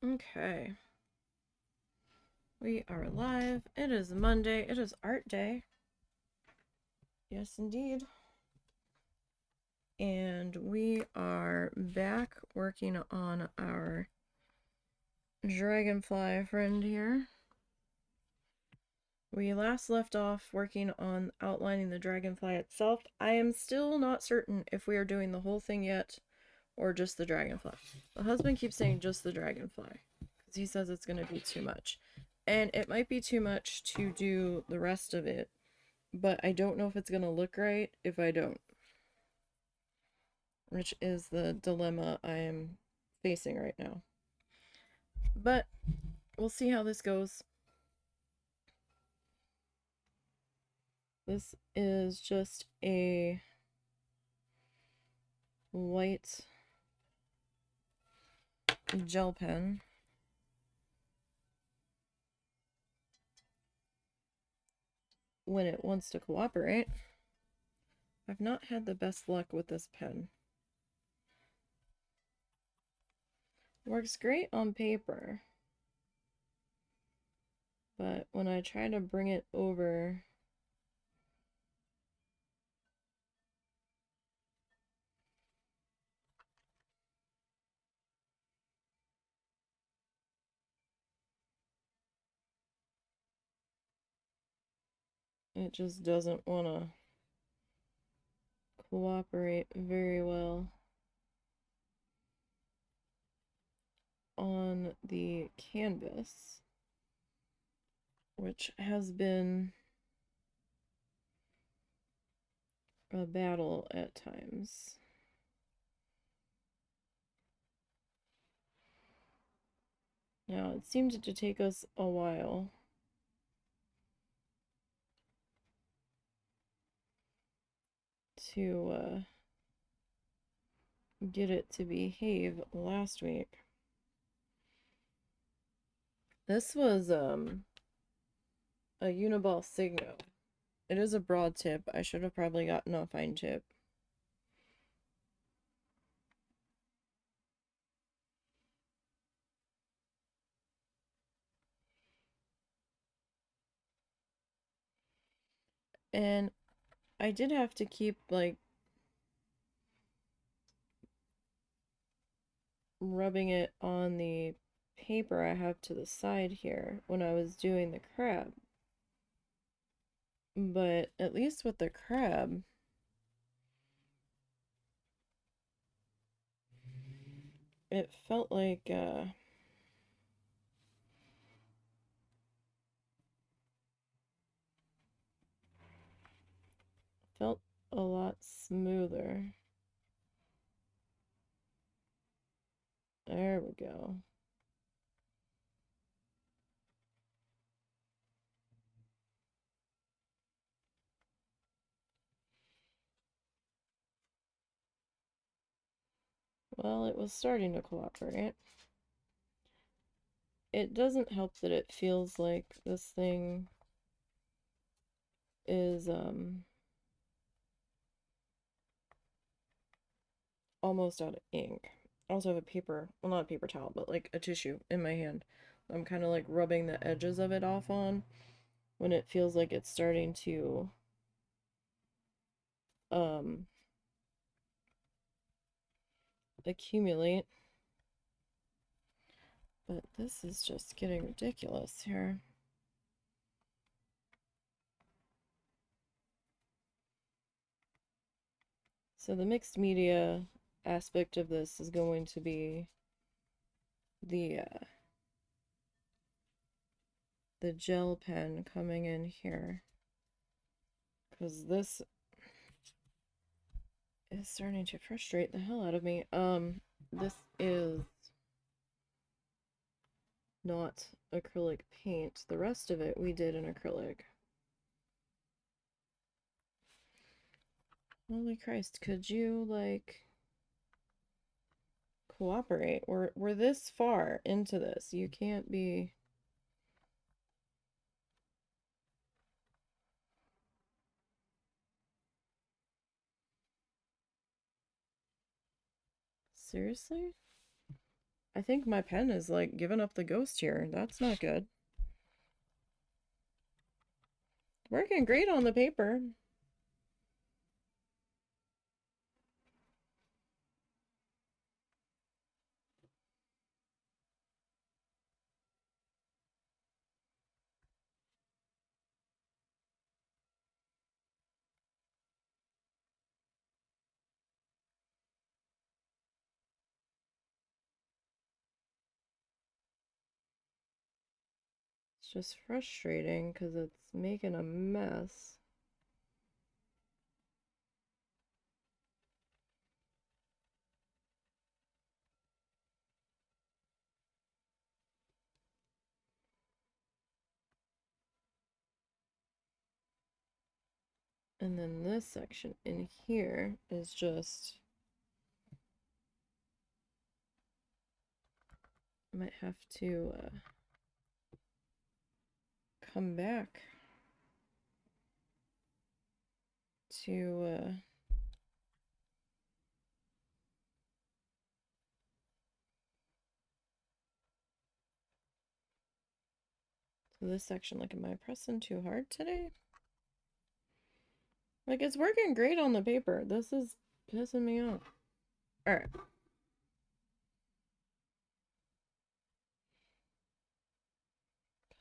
Okay, we are live. It is Monday. It is art day. Yes, indeed. And we are back working on our dragonfly friend here. We last left off working on outlining the dragonfly itself. I am still not certain if we are doing the whole thing yet or just the dragonfly. The husband keeps saying just the dragonfly because he says it's going to be too much. And it might be too much to do the rest of it, but I don't know if it's going to look right if I don't, which is the dilemma I am facing right now. But we'll see how this goes. This is just a white gel pen. When it wants to cooperate. I've not had the best luck with this pen. Works great on paper, but when I try to bring it over it just doesn't want to cooperate very well on the canvas, which has been a battle at times. Now, it seemed to take us a while to get it to behave last week. This was a Uniball Signo. It is a broad tip. I should have probably gotten a fine tip. And I did have to keep, like, rubbing it on the paper I have to the side here when I was doing the crab. But at least with the crab, it felt like, felt a lot smoother. There we go. Well, it was starting to cooperate. It doesn't help that it feels like this thing is, almost out of ink. I also have a paper, well, not a paper towel, but like a tissue in my hand. I'm kind of like rubbing the edges of it off on when it feels like it's starting to um accumulate. But this is just getting ridiculous here. So the mixed media aspect of this is going to be the gel pen coming in here, because this is starting to frustrate the hell out of me. This is not acrylic paint. The rest of it we did in acrylic. Holy Christ, could you, like, cooperate? We're this far into this. You can't be... Seriously? I think my pen is like giving up the ghost here. That's not good. Working great on the paper. It's just frustrating because it's making a mess. And then this section in here is just, I might have to come back to this section. Like, am I pressing too hard today? Like, it's working great on the paper. This is pissing me off. Alright.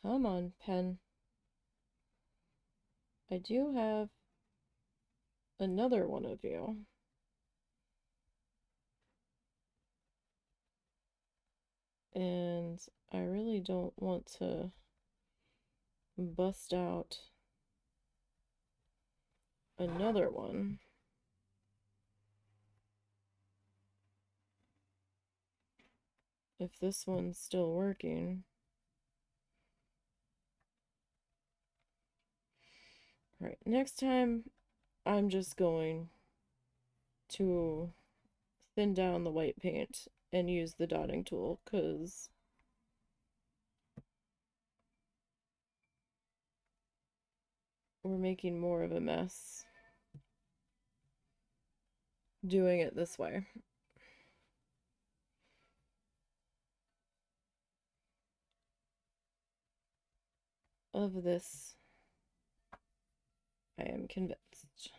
Come on, pen. I do have another one of you. And I really don't want to bust out another one. If this one's still working. Right, next time I'm just going to thin down the white paint and use the dotting tool because we're making more of a mess doing it this way. Of this, I am convinced.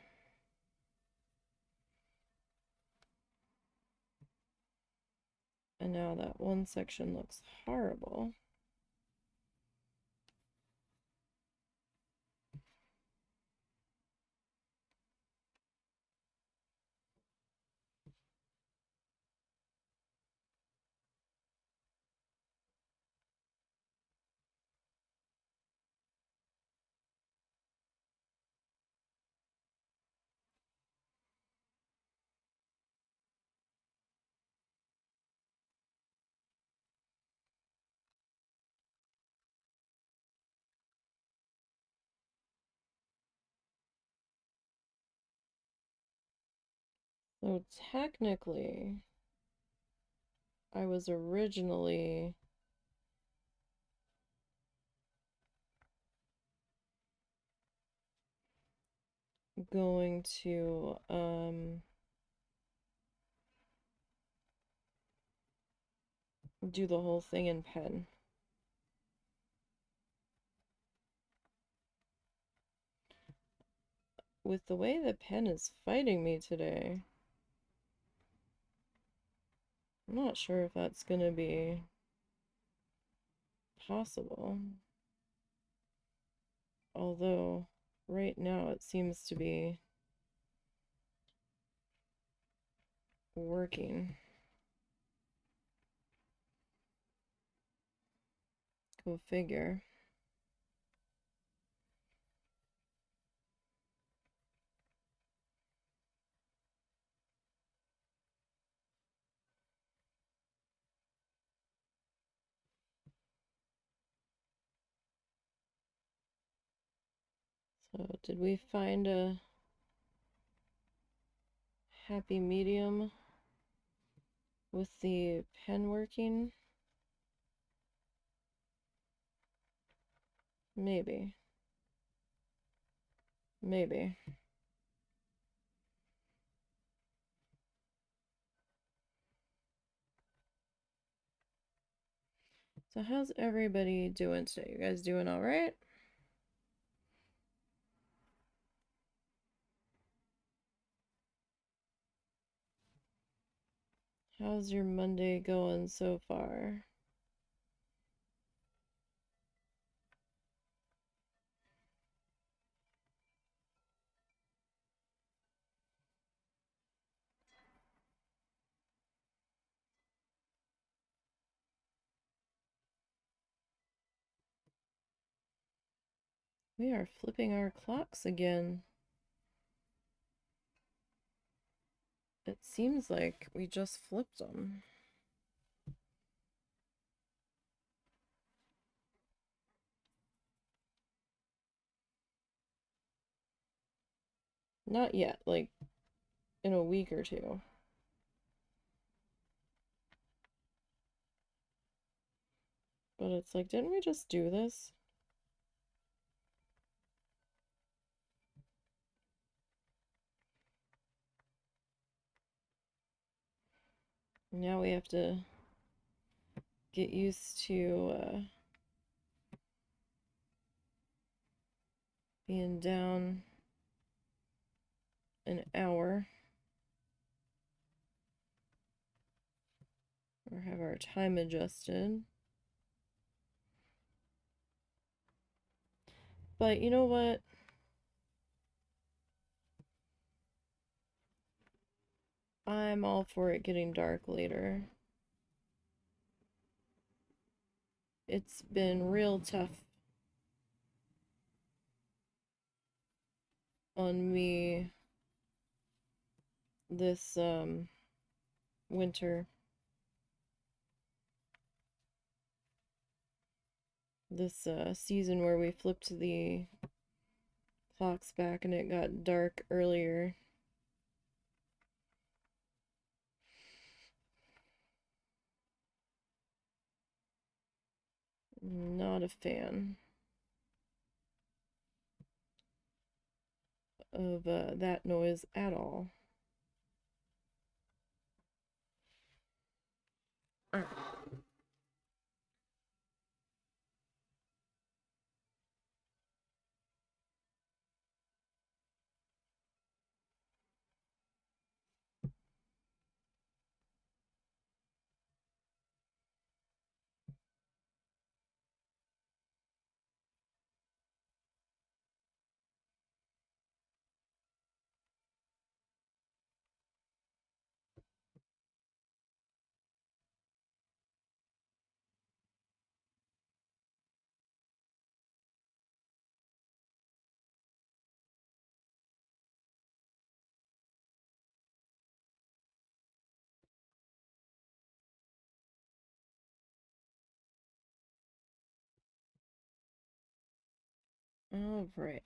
And now that one section looks horrible. So technically, I was originally going to do the whole thing in pen. With the way the pen is fighting me today, I'm not sure if that's gonna be possible. Although, right now it seems to be working. Go figure. So, did we find a happy medium with the pen working? Maybe. Maybe. So how's everybody doing today? You guys doing all right? How's your Monday going so far? We are flipping our clocks again. It seems like we just flipped them. Not yet, like in a week or two. But it's like, didn't we just do this? Now we have to get used to being down an hour. Or have our time adjusted. But you know what? I'm all for it getting dark later. It's been real tough on me this winter. This season where we flipped the clocks back and it got dark earlier. Not a fan of that noise at all. All right. All right.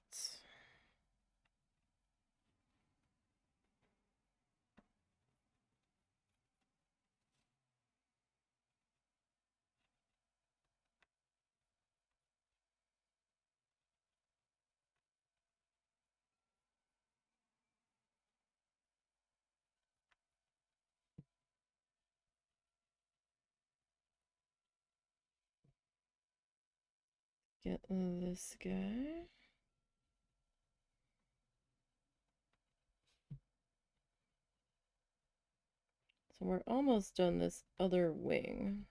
Get this guy. So we're almost done this other wing.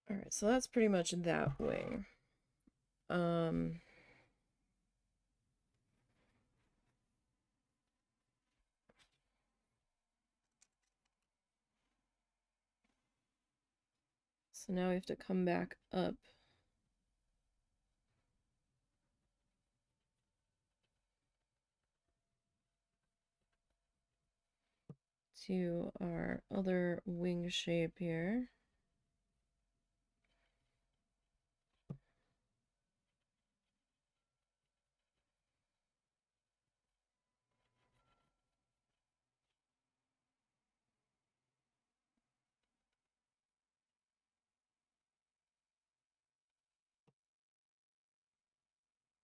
All right, so that's pretty much that wing. So now we have to come back up to our other wing shape here.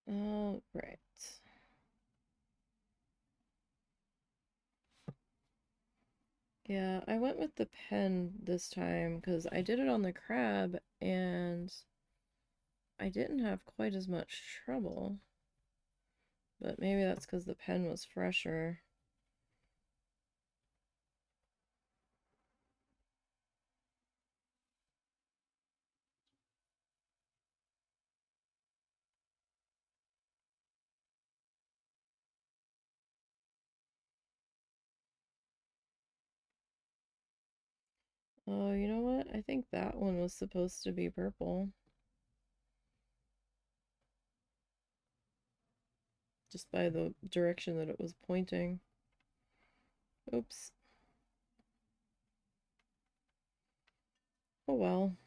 All right. Yeah, I went with the pen this time because I did it on the crab and I didn't have quite as much trouble. But maybe that's because the pen was fresher. Oh, you know what? I think that one was supposed to be purple. Just by the direction that it was pointing. Oops. Oh well.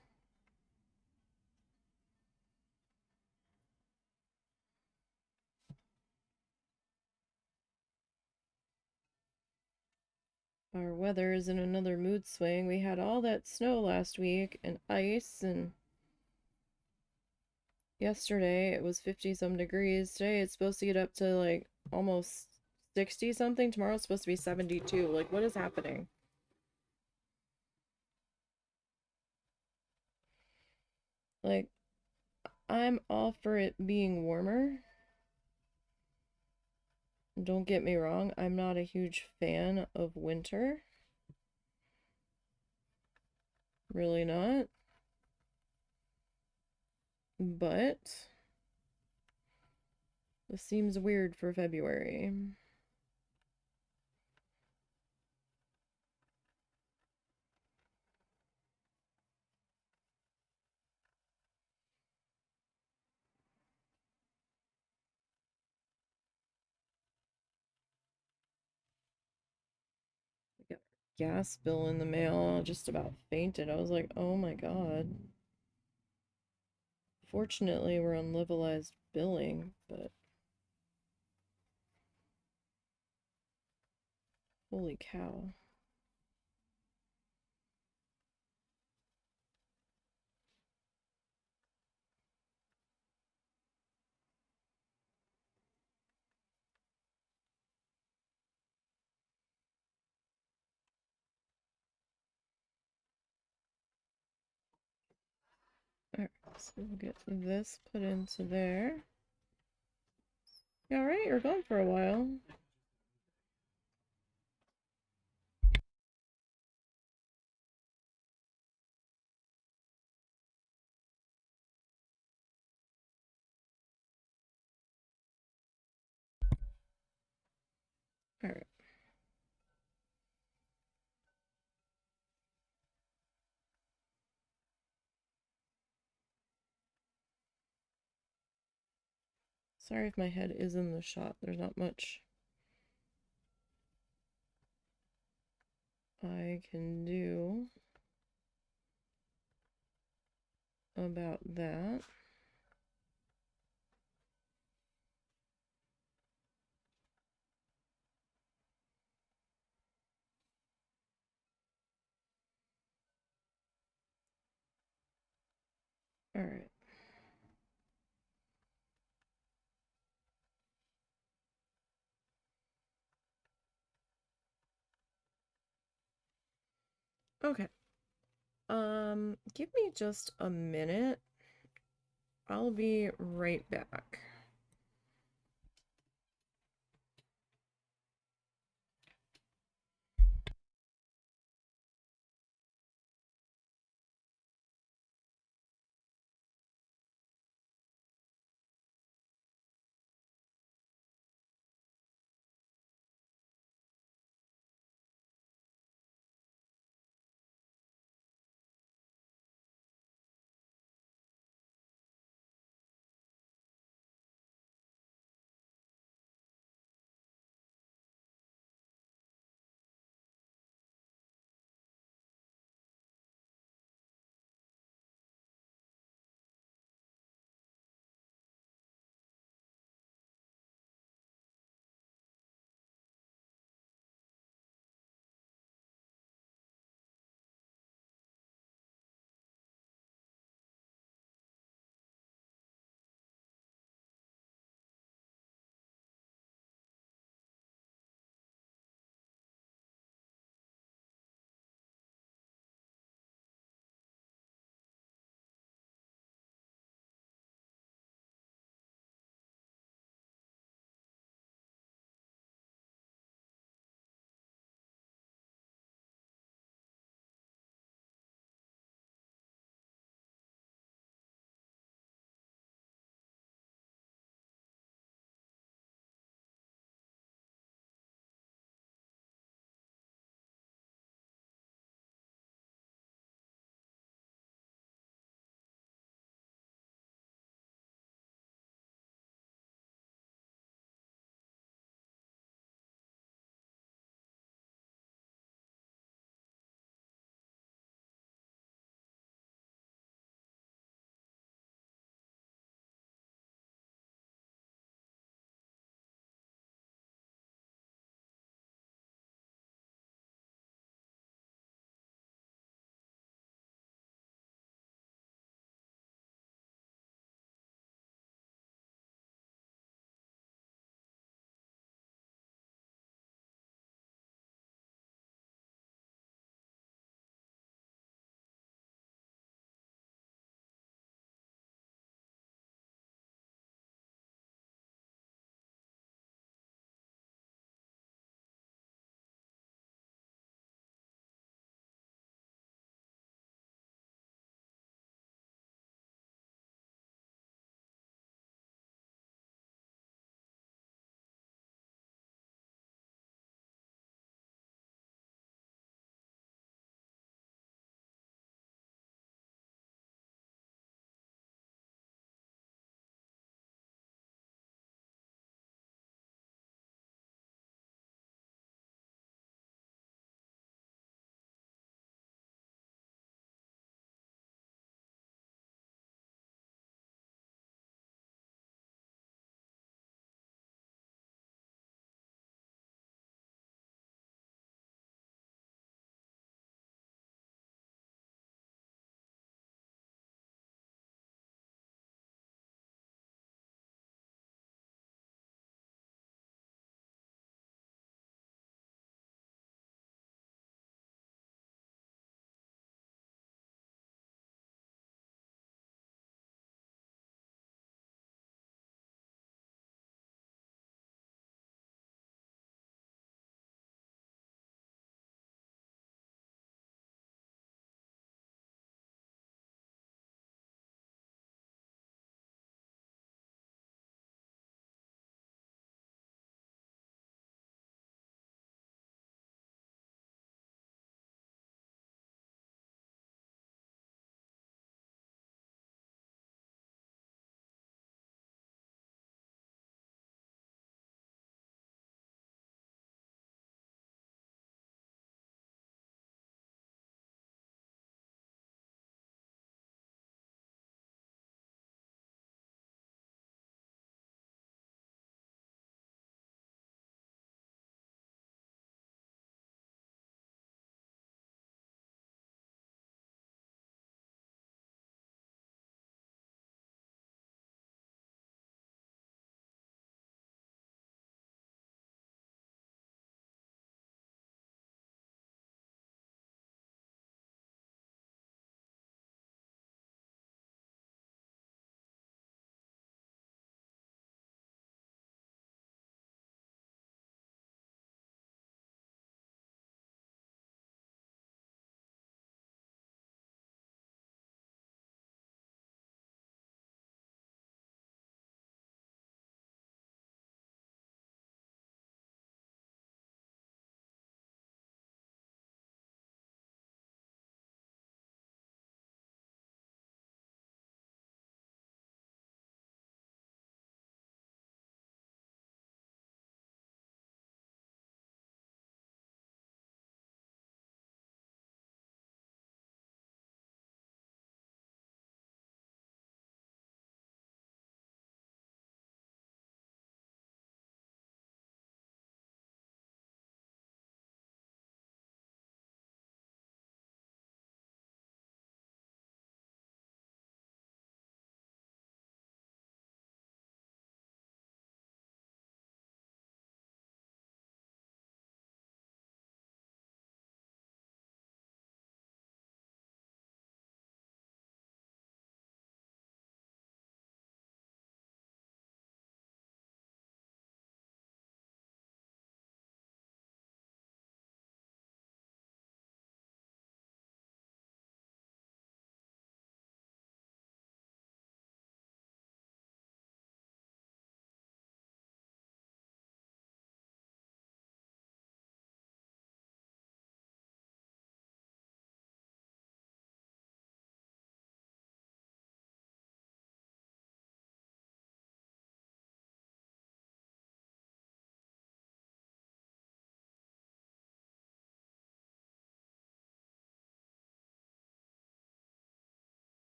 Our weather is in another mood swing. We had all that snow last week and ice, and yesterday it was 50 some degrees. Today it's supposed to get up to like almost 60 something. Tomorrow's supposed to be 72. Like, what is happening? Like, I'm all for it being warmer. Don't get me wrong, I'm not a huge fan of winter. Really not. But this seems weird for February. I got a gas bill in the mail. I just about fainted. I was like, oh my god. Fortunately, we're on levelized billing, but holy cow. Alright, so we'll get this put into there. You alright? You're gone for a while. Alright. Sorry if my head is in the shot. There's not much I can do about that. Alright. Okay. Give me just a minute. I'll be right back.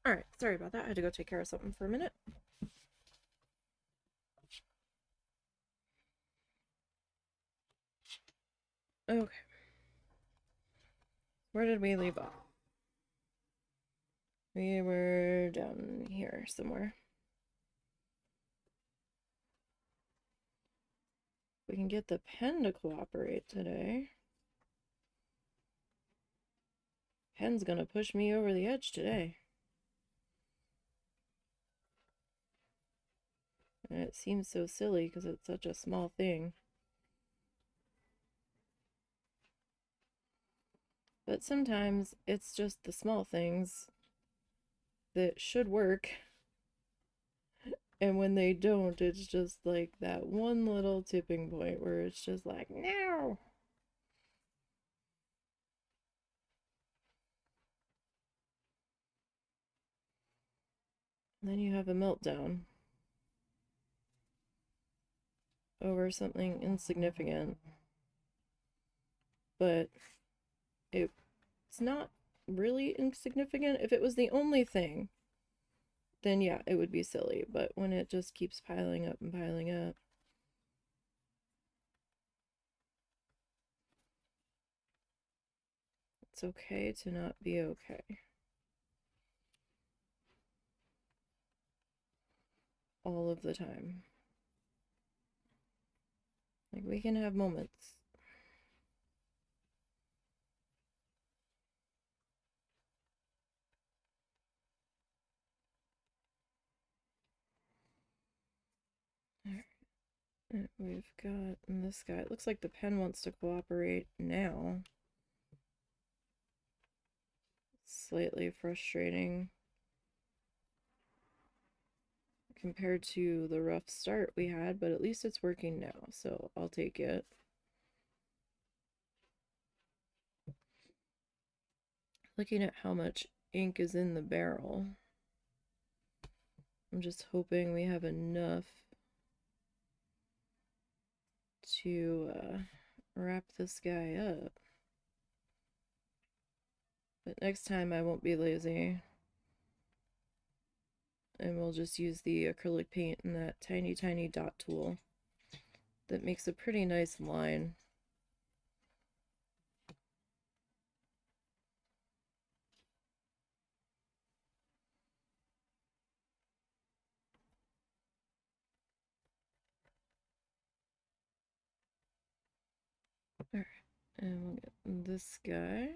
Alright, sorry about that. I had to go take care of something for a minute. Okay. Where did we leave off? We were down here somewhere. We can get the pen to cooperate today. Pen's gonna push me over the edge today. And it seems so silly because it's such a small thing. But sometimes it's just the small things that should work. And when they don't, it's just like that one little tipping point where it's just like, no. And then you have a meltdown over something insignificant. But it's not really insignificant. If it was the only thing, then yeah, it would be silly. But when it just keeps piling up and piling up, it's okay to not be okay. All of the time. Like, we can have moments. Alright. We've got this guy. It looks like the pen wants to cooperate now. Slightly frustrating compared to the rough start we had, but at least it's working now, so I'll take it. Looking at how much ink is in the barrel, I'm just hoping we have enough to wrap this guy up. But next time I won't be lazy. And we'll just use the acrylic paint and that tiny dot tool that makes a pretty nice line. Alright, and we'll get this guy.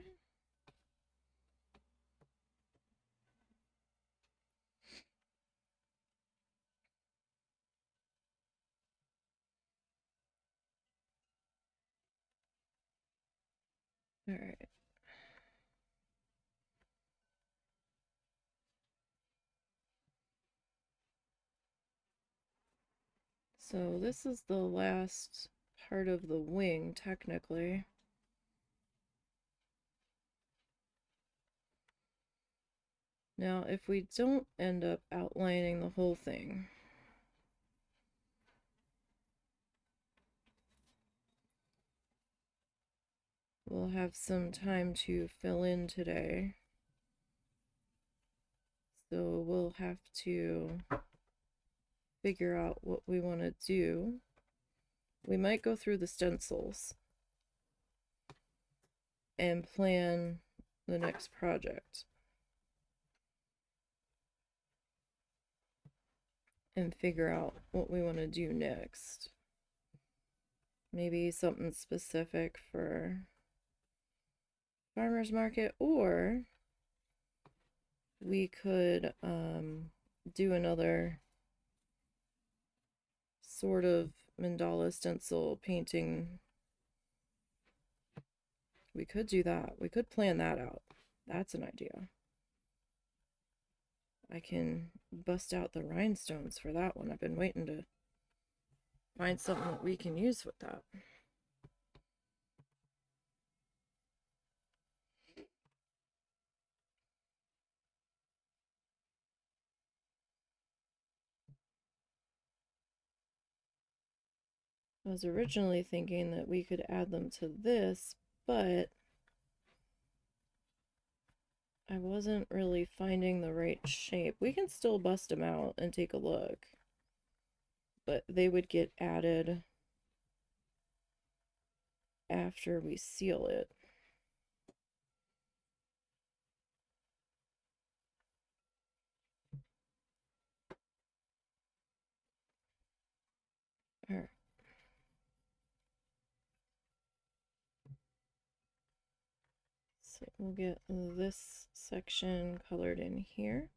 Alright. So this is the last part of the wing, technically. Now, if we don't end up outlining the whole thing, we'll have some time to fill in today. So we'll have to figure out what we want to do. We might go through the stencils and plan the next project and figure out what we want to do next. Maybe something specific for farmer's market, or we could do another sort of mandala stencil painting. We could do that. We could plan that out. That's an idea. I can bust out the rhinestones for that one. I've been waiting to find something that we can use with that. I was originally thinking that we could add them to this, but I wasn't really finding the right shape. We can still bust them out and take a look, but they would get added after we seal it. All right. So we'll get this section colored in here.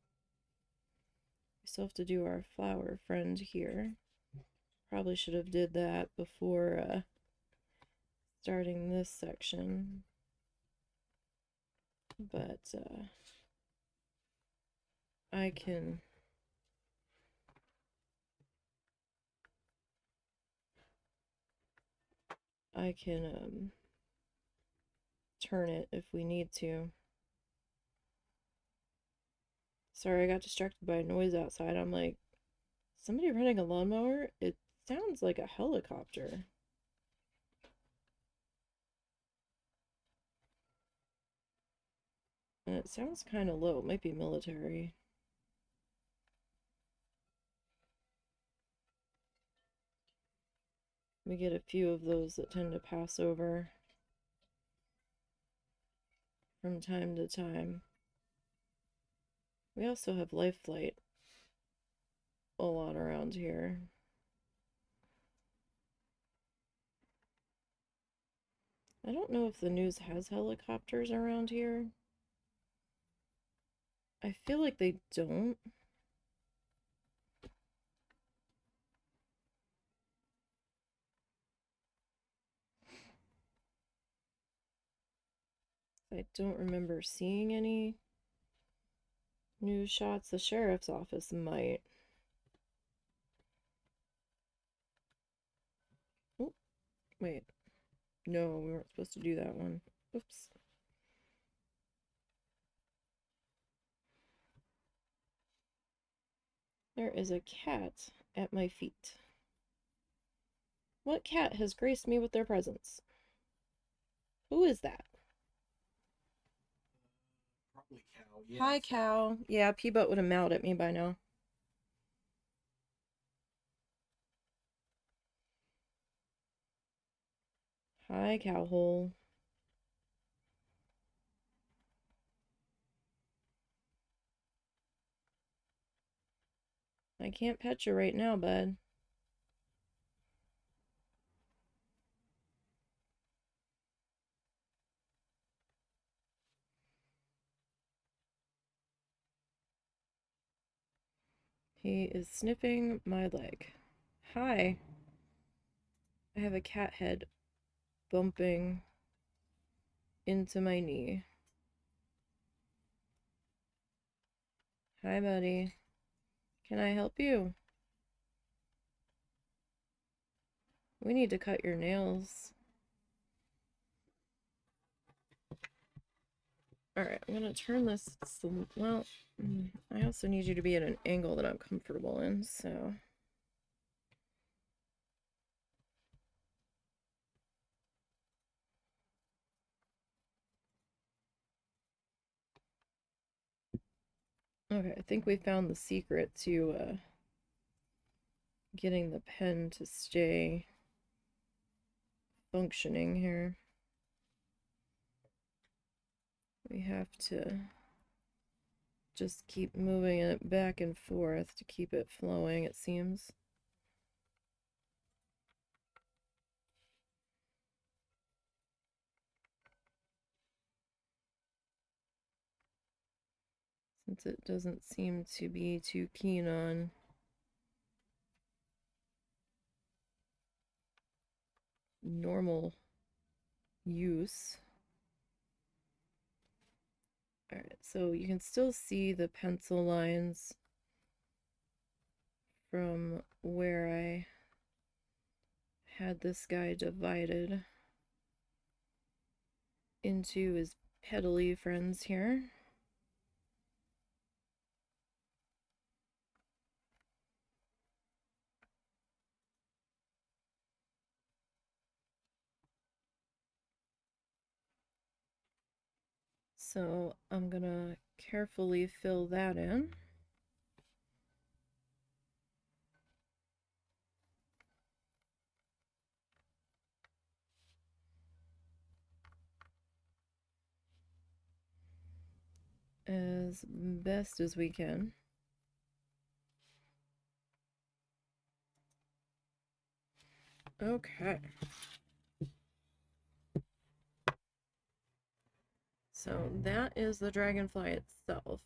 We still have to do our flower friend here. Probably should have did that before starting this section. But I can turn it if we need to. Sorry, I got distracted by a noise outside. I'm like, somebody running a lawnmower? It sounds like a helicopter. And it sounds kind of low. It might be military. We get a few of those that tend to pass over from time to time. We also have life flight a lot around here. I don't know if the news has helicopters around here. I feel like they don't. I don't remember seeing any news shots. The sheriff's office might. Oh, wait. No, we weren't supposed to do that one. Oops. There is a cat at my feet. What cat has graced me with their presence? Who is that? Probably Cow. Yeah. Hi, Cow. Yeah, Peabot would have meowed at me by now. Hi, Cowhole. I can't pet you right now, bud. He is sniffing my leg. Hi. I have a cat head bumping into my knee. Hi, buddy. Can I help you? We need to cut your nails. Alright, I'm gonna turn this. Well, I also need you to be at an angle that I'm comfortable in, so. Okay, I think we found the secret to getting the pen to stay functioning here. We have to just keep moving it back and forth to keep it flowing, it seems. Since it doesn't seem to be too keen on normal use. Alright, so you can still see the pencil lines from where I had this guy divided into his pedally friends here. So I'm gonna carefully fill that in. As best as we can. Okay. So that is the dragonfly itself.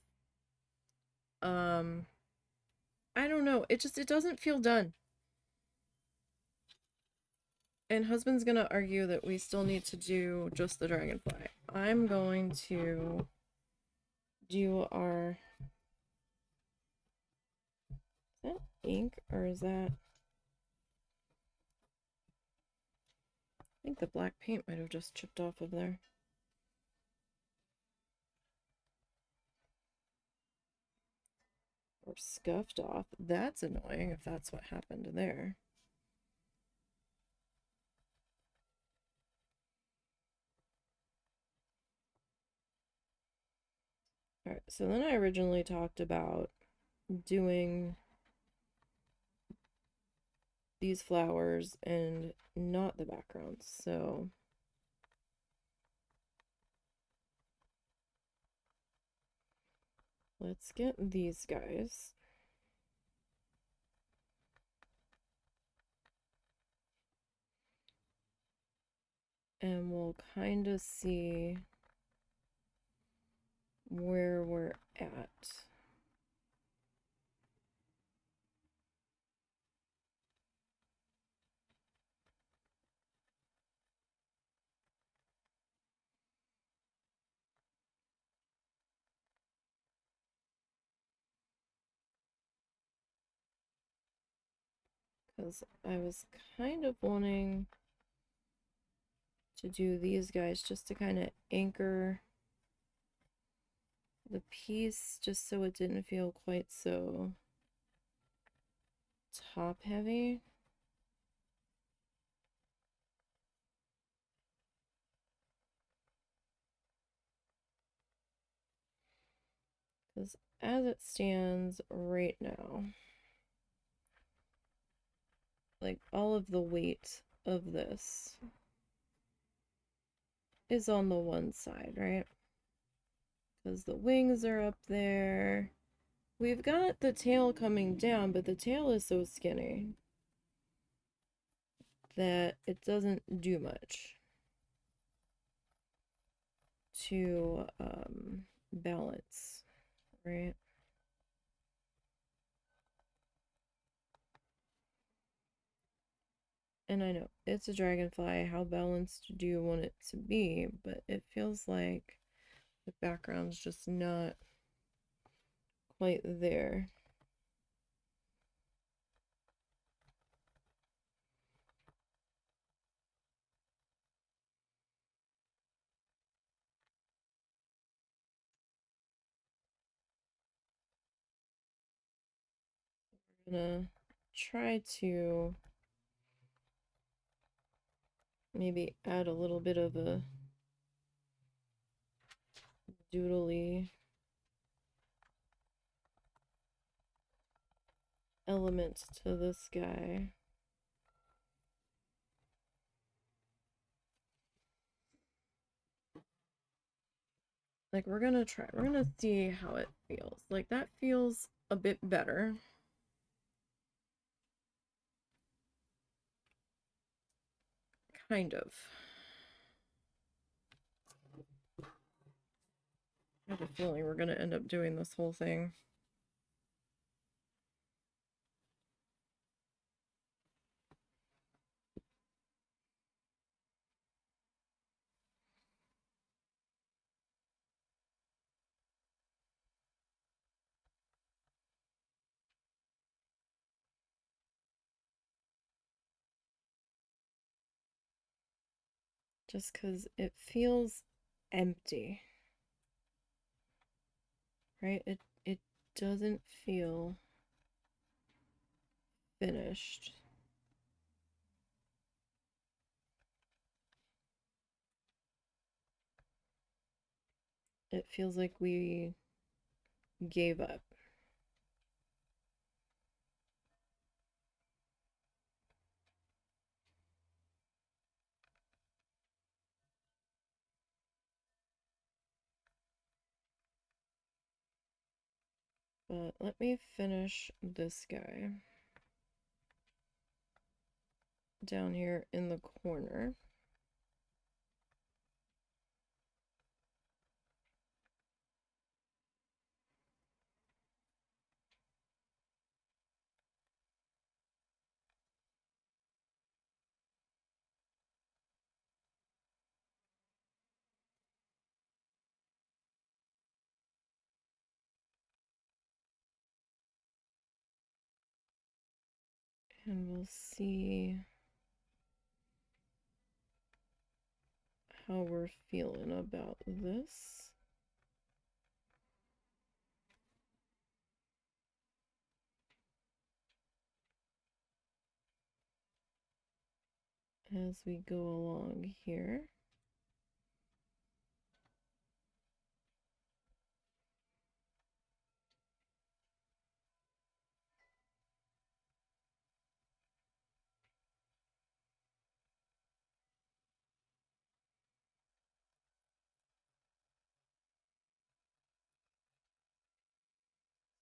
I don't know. It doesn't feel done. And husband's gonna argue that we still need to do just the dragonfly. I'm going to do our... Is that ink or is that... I think the black paint might have just chipped off of there. Or scuffed off. That's annoying if that's what happened there. Alright, so then I originally talked about doing these flowers and not the backgrounds, so let's get these guys. And we'll kind of see where we're at. Because I was kind of wanting to do these guys just to kind of anchor the piece, just so it didn't feel quite so top heavy. Because as it stands right now, like all of the weight of this is on the one side, right? Because the wings are up there. We've got the tail coming down, but the tail is so skinny that it doesn't do much to balance, right? And I know it's a dragonfly. How balanced do you want it to be? But it feels like the background's just not quite there. I'm gonna try to maybe add a little bit of a doodly element to this guy. Like we're gonna see how it feels. Like that feels a bit better. Kind of. I have a feeling we're gonna end up doing this whole thing. Just because it feels empty, right? It doesn't feel finished. it feels like we gave up. But let me finish this guy down here in the corner. And we'll see how we're feeling about this. As we go along here.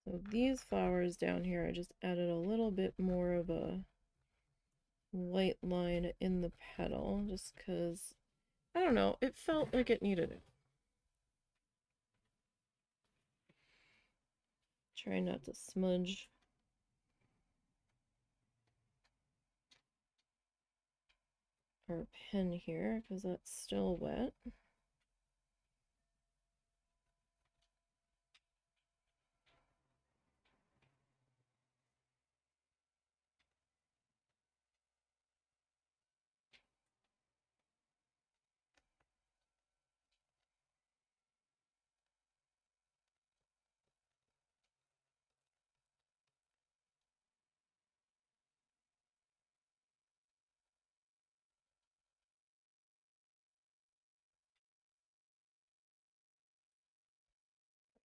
So these flowers down here, I just added a little bit more of a white line in the petal, just because, I don't know, it felt like it needed it. Try not to smudge our pen here, because that's still wet.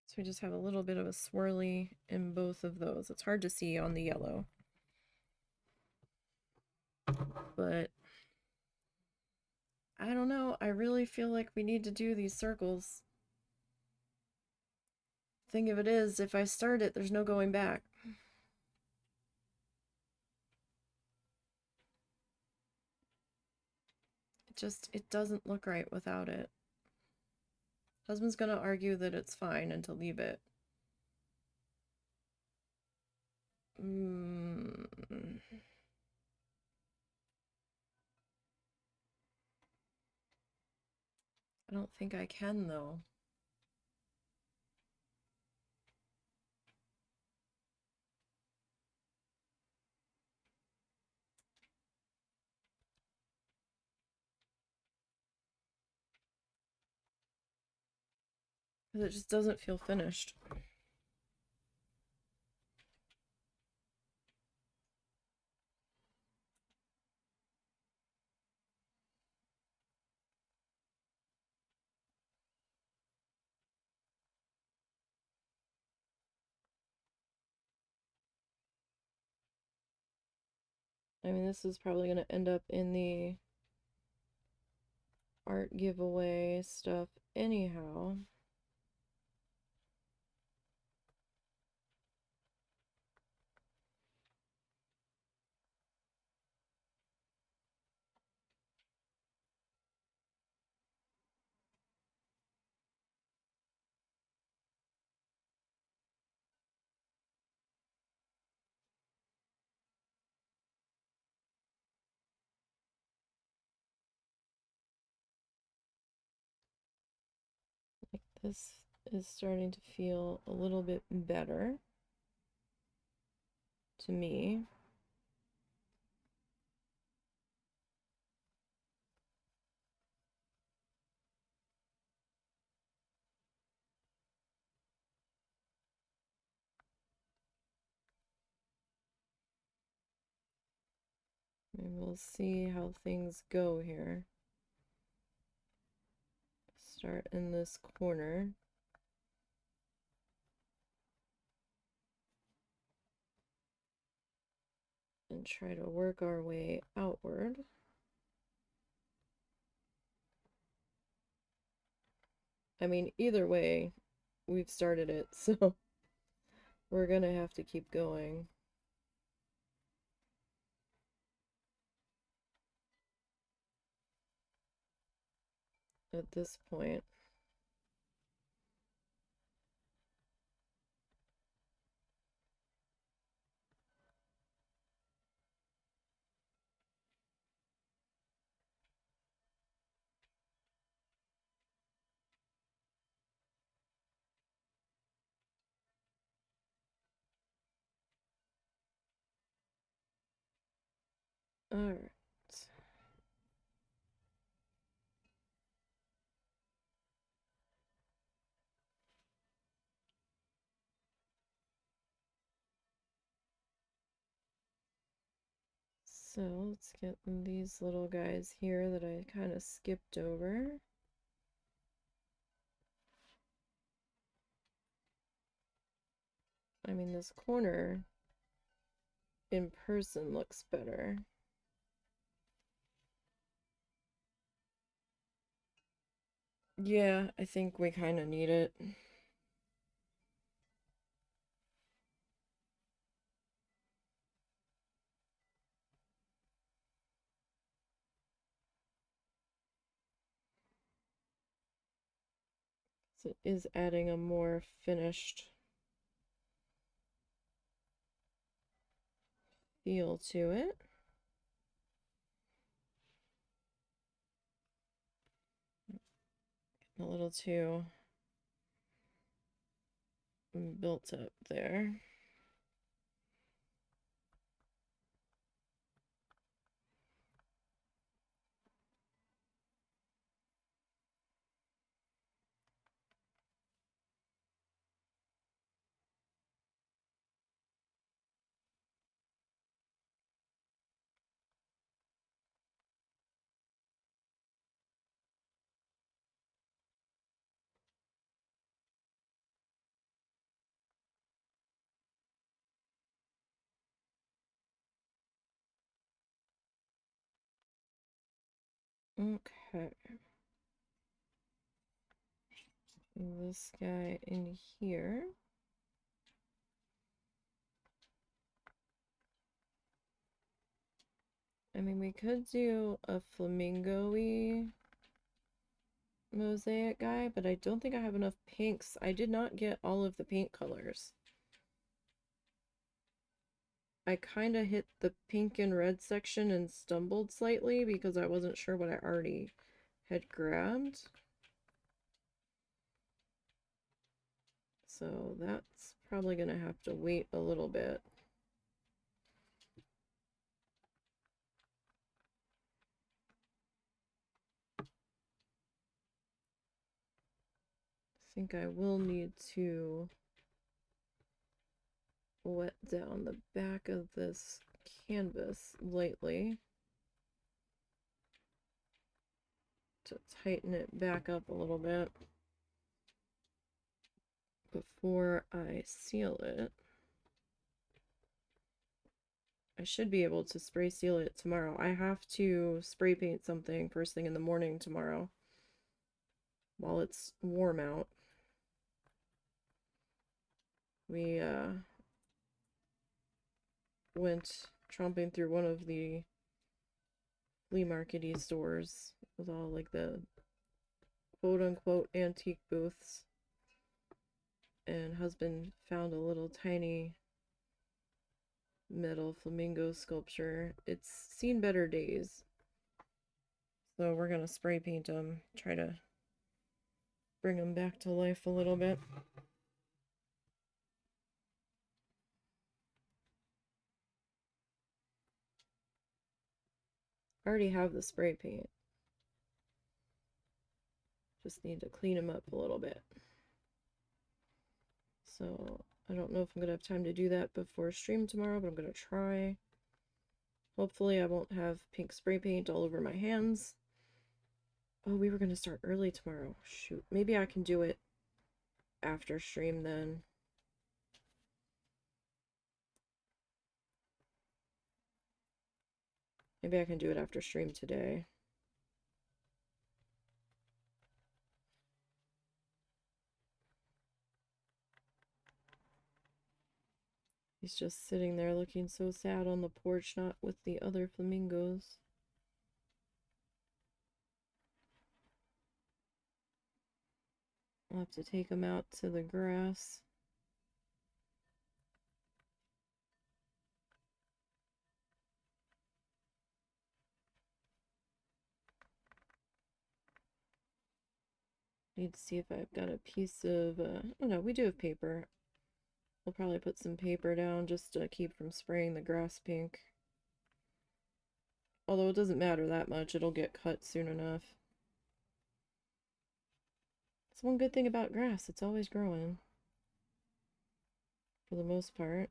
So we just have a little bit of a swirly in both of those. It's hard to see on the yellow. But I don't know. I really feel like we need to do these circles. Thing of it is, if I start it, there's no going back. It doesn't look right without it. Husband's gonna argue that it's fine and to leave it. I don't think I can, though. Because it just doesn't feel finished. I mean, this is probably going to end up in the art giveaway stuff anyhow. Like this is starting to feel a little bit better to me. And we'll see how things go here. Start in this corner. and try to work our way outward. I mean, either way, we've started it, so we're gonna have to keep going. At this point. Alright. So let's get these little guys here that I kind of skipped over. I mean, this corner in person looks better. Yeah, I think we kind of need it. So it is adding a more finished feel to it. A little too built up there. Okay. This guy in here. I mean, we could do a flamingo-y mosaic guy, but I don't think I have enough pinks. I did not get all of the paint colors. I kind of hit the pink and red section and stumbled slightly because I wasn't sure what I already had grabbed. So that's probably gonna have to wait a little bit. I think I will need to wet down the back of this canvas lightly to tighten it back up a little bit before I seal it. I should be able to spray seal it tomorrow. I have to spray paint something first thing in the morning tomorrow while it's warm out. We went tromping through one of the flea market-y stores with all like the quote-unquote antique booths, and husband found a little tiny metal flamingo sculpture. It's seen better days, so we're gonna spray paint them, try to bring them back to life a little bit. I already have the spray paint, just need to clean them up a little bit. So I don't know if I'm gonna have time to do that before stream tomorrow, but I'm gonna try. Hopefully I won't have pink spray paint all over my hands. Oh, we were gonna start early tomorrow. Shoot, maybe I can do it after stream then. Maybe I can do it after stream today. He's just sitting there looking so sad on the porch, not with the other flamingos. I'll have to take him out to the grass. Need to see if I've got a piece of, oh no, we do have paper. We'll probably put some paper down just to keep from spraying the grass pink. Although it doesn't matter that much, it'll get cut soon enough. It's one good thing about grass, it's always growing. For the most part.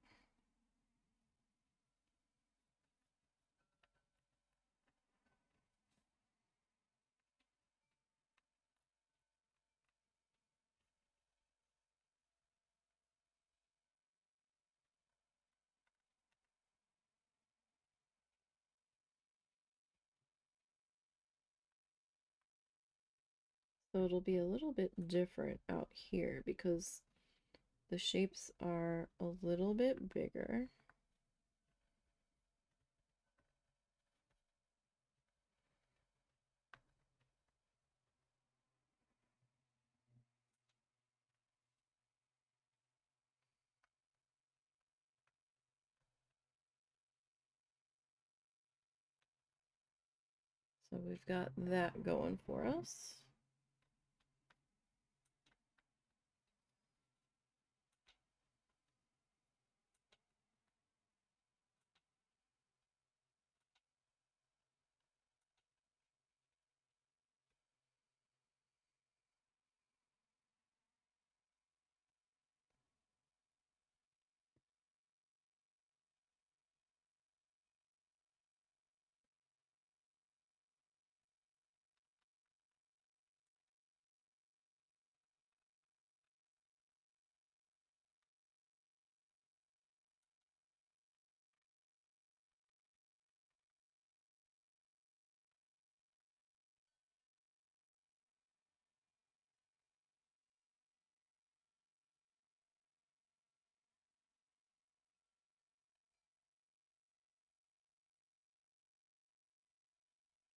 So it'll be a little bit different out here because the shapes are a little bit bigger. So we've got that going for us.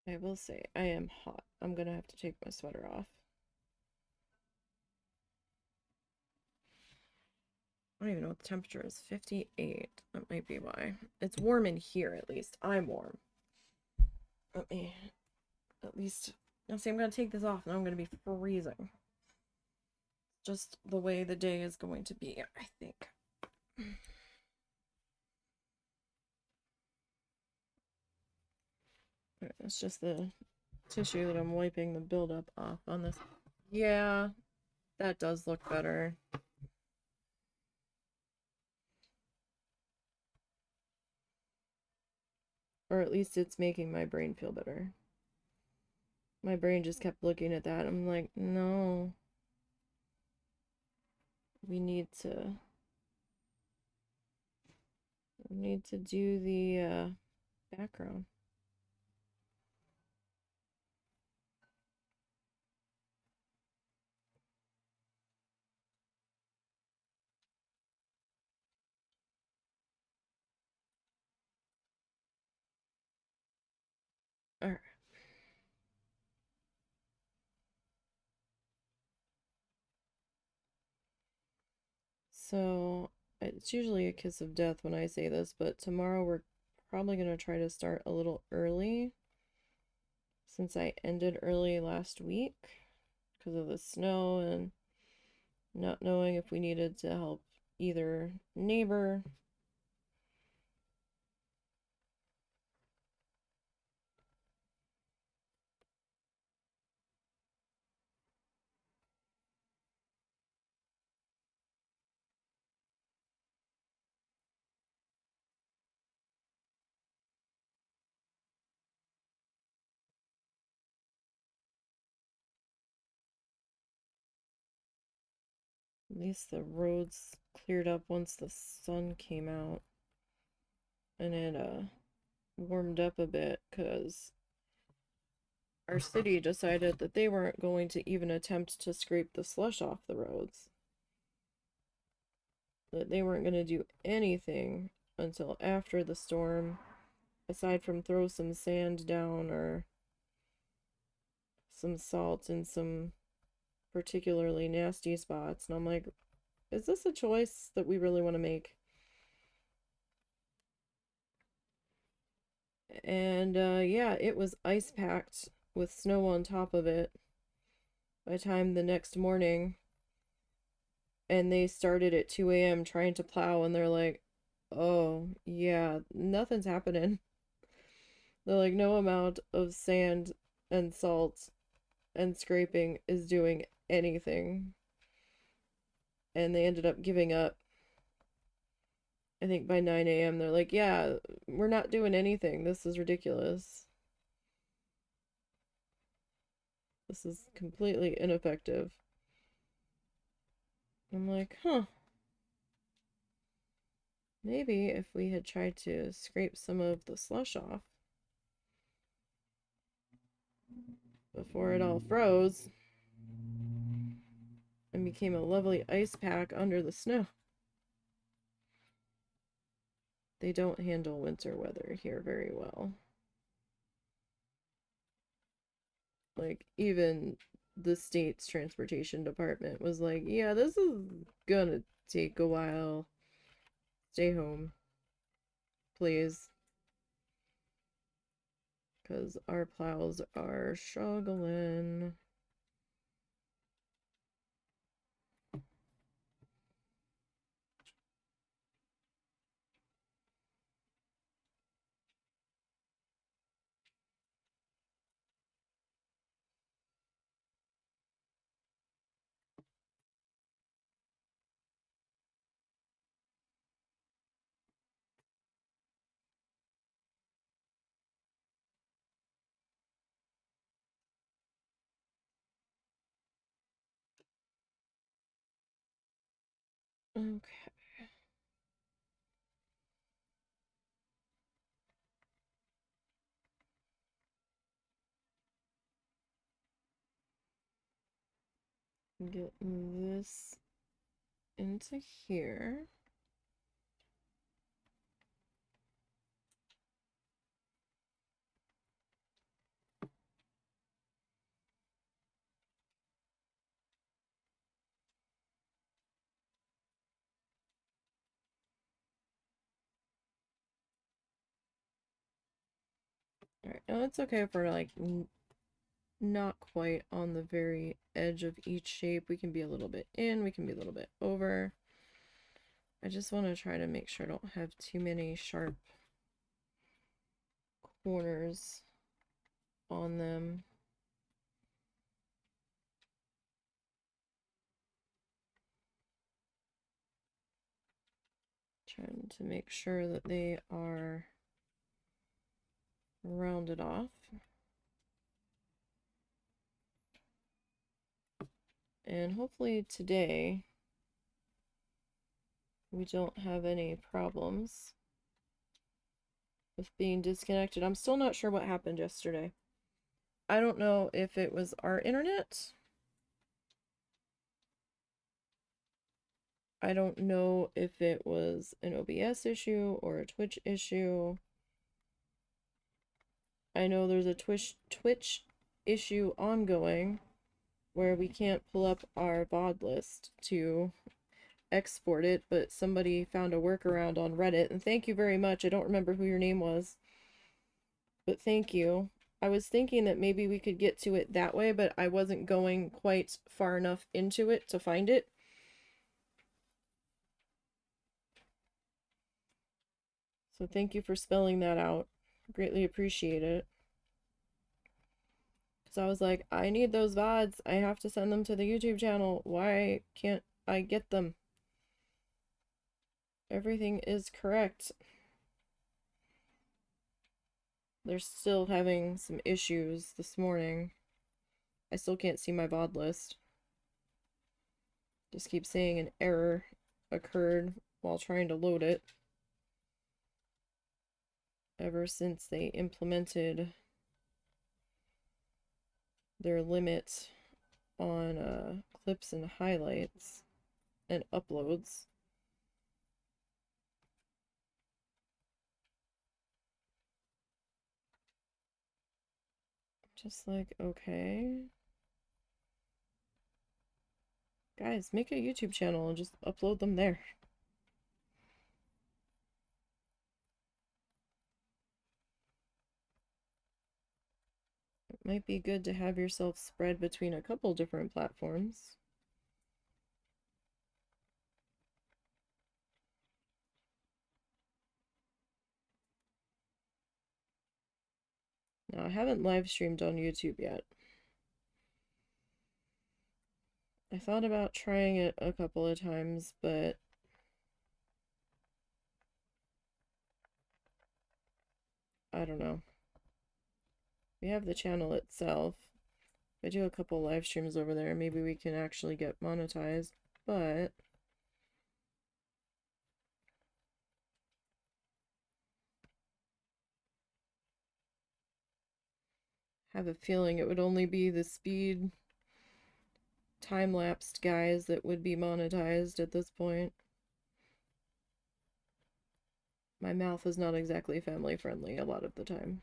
I will say, I am hot. I'm gonna have to take my sweater off. I don't even know what the temperature is. 58. That might be why. It's warm in here, at least. I'm warm. Let me, at least... Now, see, I'm gonna take this off, and I'm gonna be freezing. Just the way the day is going to be, I think. It's just the tissue that I'm wiping the buildup off on this. Yeah, that does look better. Or at least it's making my brain feel better. My brain just kept looking at that. I'm like, no. We need to do the background. Alright. So, it's usually a kiss of death when I say this, but tomorrow we're probably going to try to start a little early since I ended early last week because of the snow and not knowing if we needed to help either neighbor. At least the roads cleared up once the sun came out. And it warmed up a bit because our city decided that they weren't going to even attempt to scrape the slush off the roads. That they weren't going to do anything until after the storm, aside from throw some sand down or some salt in some particularly nasty spots. And I'm like, is this a choice that we really want to make? And yeah, it was ice packed with snow on top of it by the time the next morning. And they started at 2 a.m. trying to plow, and they're like, oh, yeah, nothing's happening. They're like, no amount of sand and salt and scraping is doing anything. And they ended up giving up. I think by 9 a.m. they're like, yeah, we're not doing anything. This is ridiculous. This is completely ineffective. I'm like, huh. Maybe if we had tried to scrape some of the slush off before it all froze and became a lovely ice pack under the snow. They don't handle winter weather here very well. Like, even the state's transportation department was like, yeah, this is gonna take a while. Stay home, please. Because our plows are struggling. Okay. Get this into here. Alright, now it's okay if we're like not quite on the very edge of each shape. We can be a little bit in, we can be a little bit over. I just want to try to make sure I don't have too many sharp corners on them. Trying to make sure that they are rounded off. And hopefully today we don't have any problems with being disconnected. I'm still not sure what happened yesterday. I don't know if it was our internet. I don't know if it was an OBS issue or a Twitch issue. I know there's a Twitch issue ongoing where we can't pull up our VOD list to export it, but somebody found a workaround on Reddit, and thank you very much. I don't remember who your name was, but thank you. I was thinking that maybe we could get to it that way, but I wasn't going quite far enough into it to find it. So thank you for spelling that out. Greatly appreciate it. Because I was like, I need those VODs. I have to send them to the YouTube channel. Why can't I get them? Everything is correct. They're still having some issues this morning. I still can't see my VOD list. Just keep saying an error occurred while trying to load it. ever since they implemented their limit on clips and highlights and uploads. Just like, okay. Guys, make a YouTube channel and just upload them there. It might be good to have yourself spread between a couple different platforms. Now, I haven't live streamed on YouTube yet. I thought about trying it a couple of times, but I don't know. We have the channel itself. If I do a couple live streams over there, maybe we can actually get monetized, but I have a feeling it would only be the speed time-lapsed guys that would be monetized at this point. My mouth is not exactly family friendly a lot of the time.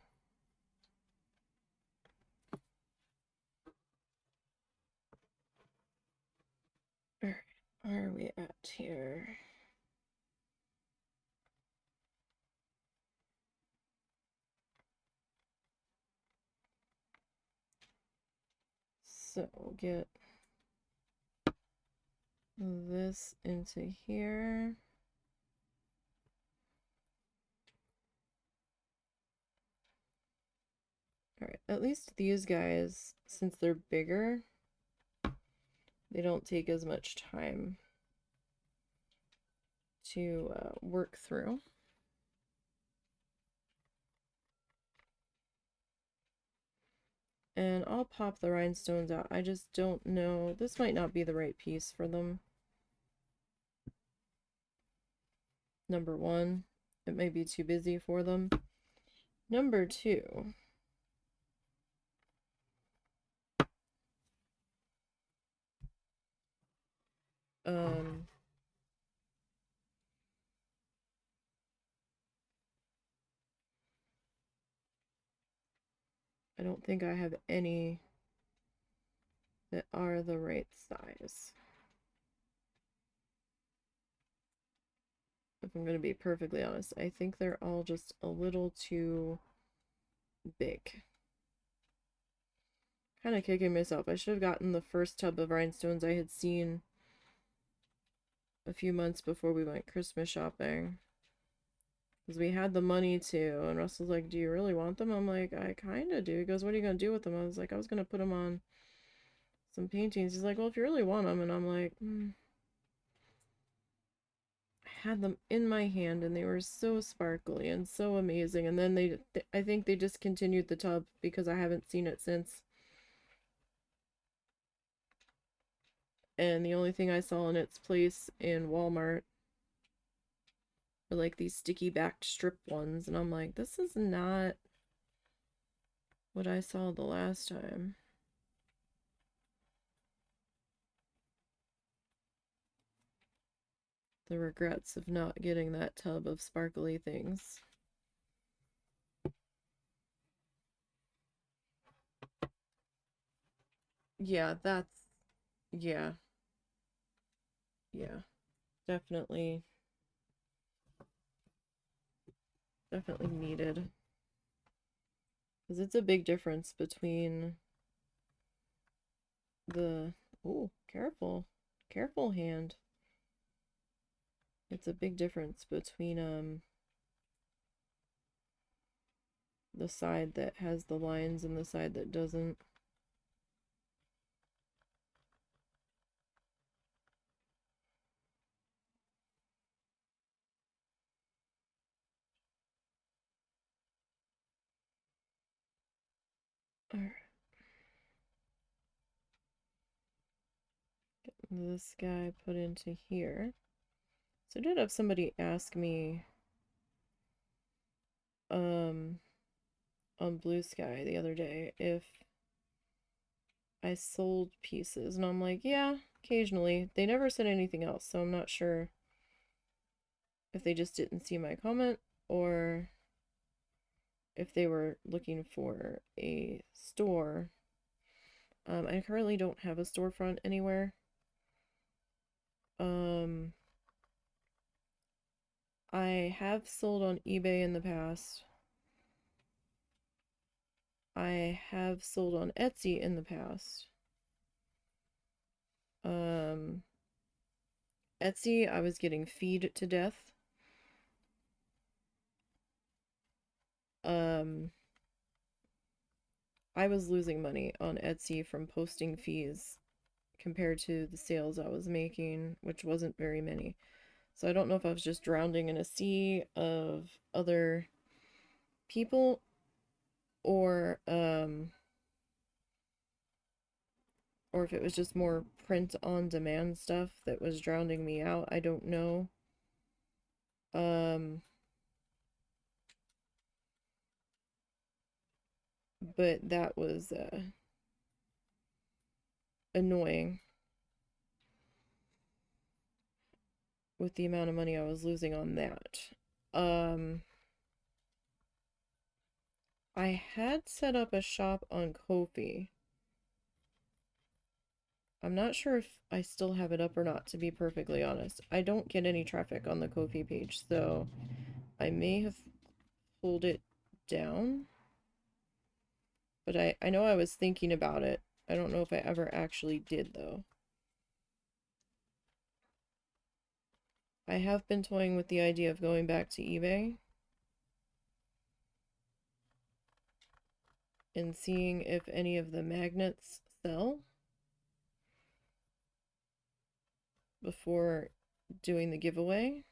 Alright, where are we at here? So we'll get this into here. Alright, at least these guys, since they're bigger, they don't take as much time to work through. And I'll pop the rhinestones out. I just don't know. This might not be the right piece for them. Number one, it may be too busy for them. Number two, I don't think I have any that are the right size. If I'm going to be perfectly honest, I think they're all just a little too big. Kind of kicking myself. I should have gotten the first tub of rhinestones I had seen a few months before we went Christmas shopping. Because we had the money to, and Russell's like, do you really want them? I'm like, I kind of do. He goes, what are you going to do with them? I was like, I was going to put them on some paintings. He's like, well, if you really want them. And I'm like, I had them in my hand, and they were so sparkly and so amazing. And then I think they discontinued the tub because I haven't seen it since. And the only thing I saw in its place in Walmart were like these sticky back strip ones, and I'm like, this is not what I saw the last time. The regrets of not getting that tub of sparkly things. Yeah, yeah. Yeah. Definitely needed. Because it's a big difference between the... Oh, careful. Careful, hand. It's a big difference between, the side that has the lines and the side that doesn't. Alright. Getting this guy put into here. So I did have somebody ask me, on Blue Sky the other day if I sold pieces, and I'm like, yeah, occasionally. They never said anything else, so I'm not sure if they just didn't see my comment or if they were looking for a store. I currently don't have a storefront anywhere. I have sold on eBay in the past. I have sold on Etsy in the past. Etsy, I was getting feed to death. I was losing money on Etsy from posting fees compared to the sales I was making, which wasn't very many. So I don't know if I was just drowning in a sea of other people or if it was just more print on demand stuff that was drowning me out. I don't know. But that was annoying with the amount of money I was losing on that. I had set up a shop on Ko-fi. I'm not sure if I still have it up or not, to be perfectly honest. I don't get any traffic on the Ko-fi page, so I may have pulled it down. But I know I was thinking about it. I don't know if I ever actually did, though. I have been toying with the idea of going back to eBay and seeing if any of the magnets sell before doing the giveaway.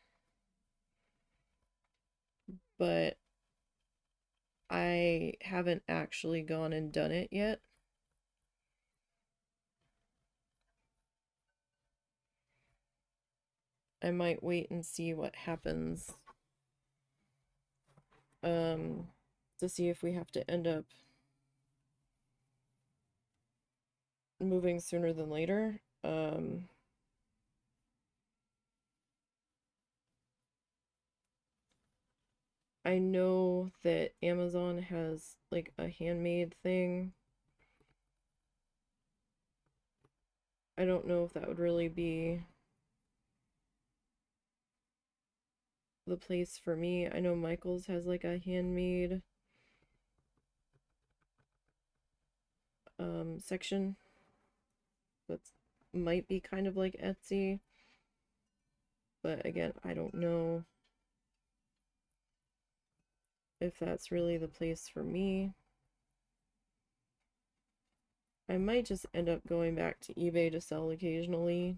But I haven't actually gone and done it yet. I might wait and see what happens. To see if we have to end up moving sooner than later. I know that Amazon has like a handmade thing. I don't know if that would really be the place for me. I know Michael's has like a handmade section that's might be kind of like Etsy. But again, I don't know if that's really the place for me. I might just end up going back to eBay to sell occasionally.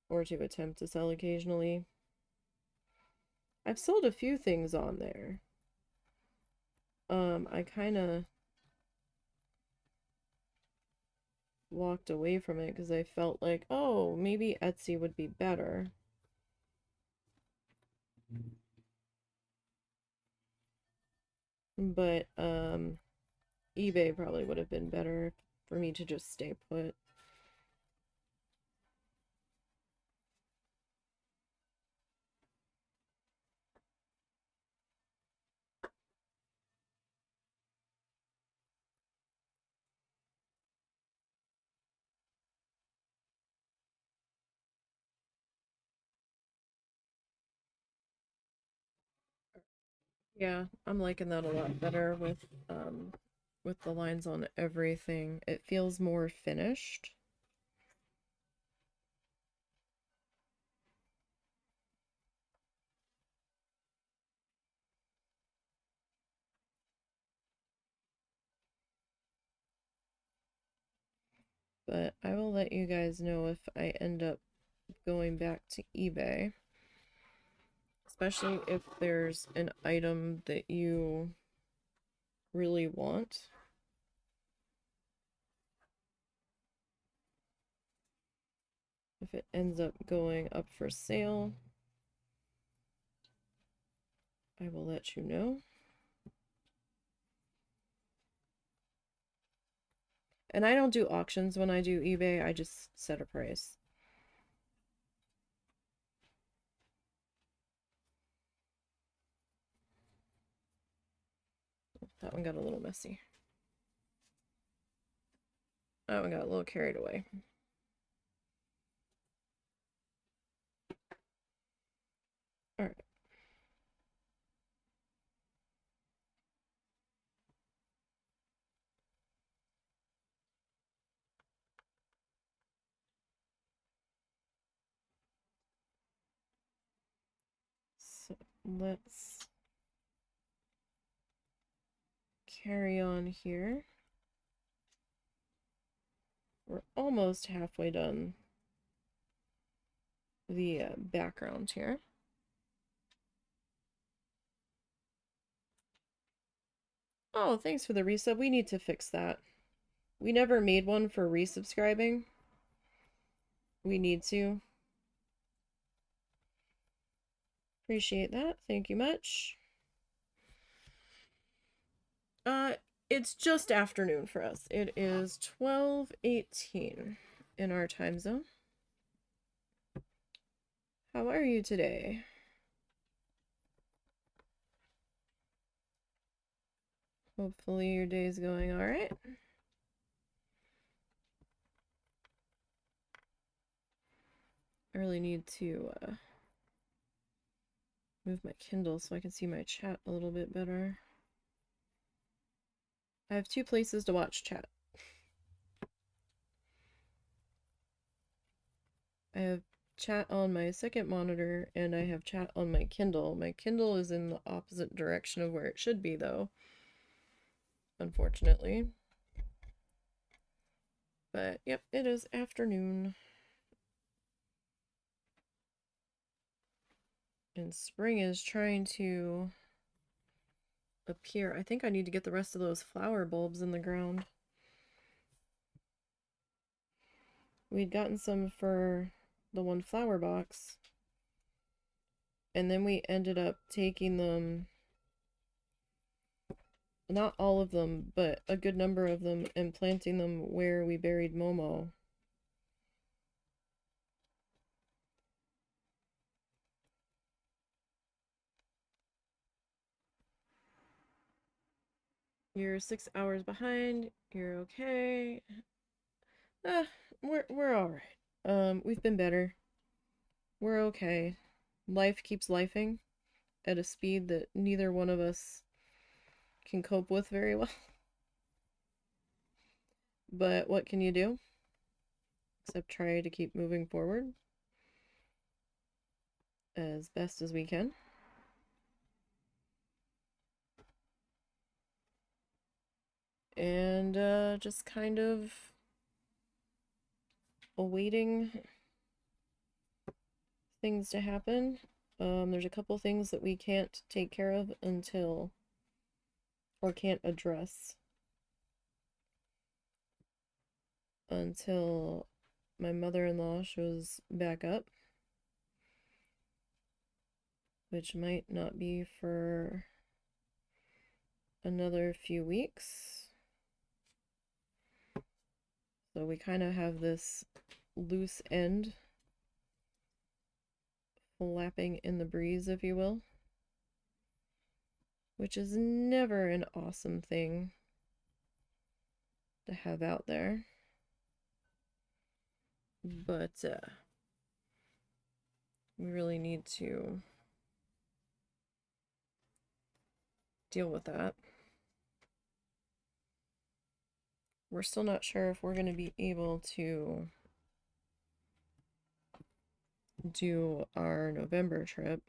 Or to attempt to sell occasionally. I've sold a few things on there. I kind of walked away from it because I felt like, oh, maybe Etsy would be better. But eBay probably would have been better for me to just stay put. Yeah, I'm liking that a lot better with the lines on everything. It feels more finished. But I will let you guys know if I end up going back to eBay. Especially if there's an item that you really want. If it ends up going up for sale, I will let you know. And I don't do auctions when I do eBay, I just set a price. That one got a little messy. That one got a little carried away. All right. So let's carry on here. We're almost halfway done the background here. Oh, thanks for the resub. We need to fix that. We never made one for resubscribing. We need to. Appreciate that. Thank you much. It's just afternoon for us. It is 12:18 in our time zone. How are you today? Hopefully your day's going all right. I really need to move my Kindle so I can see my chat a little bit better. I have two places to watch chat. I have chat on my second monitor and I have chat on my Kindle. My Kindle is in the opposite direction of where it should be though, unfortunately. But yep, it is afternoon. And spring is trying to appear. I think I need to get the rest of those flower bulbs in the ground. We'd gotten some for the one flower box. And then we ended up taking them, not all of them, but a good number of them, and planting them where we buried Momo. You're 6 hours behind. You're okay. We're all right. We've been better. We're okay. Life keeps lifing at a speed that neither one of us can cope with very well. But what can you do? Except try to keep moving forward as best as we can. And just kind of awaiting things to happen. There's a couple things that we can't take care of until, or can't address until my mother-in-law shows back up, which might not be for another few weeks. So we kind of have this loose end flapping in the breeze, if you will, which is never an awesome thing to have out there. But we really need to deal with that. We're still not sure if we're going to be able to do our November trip.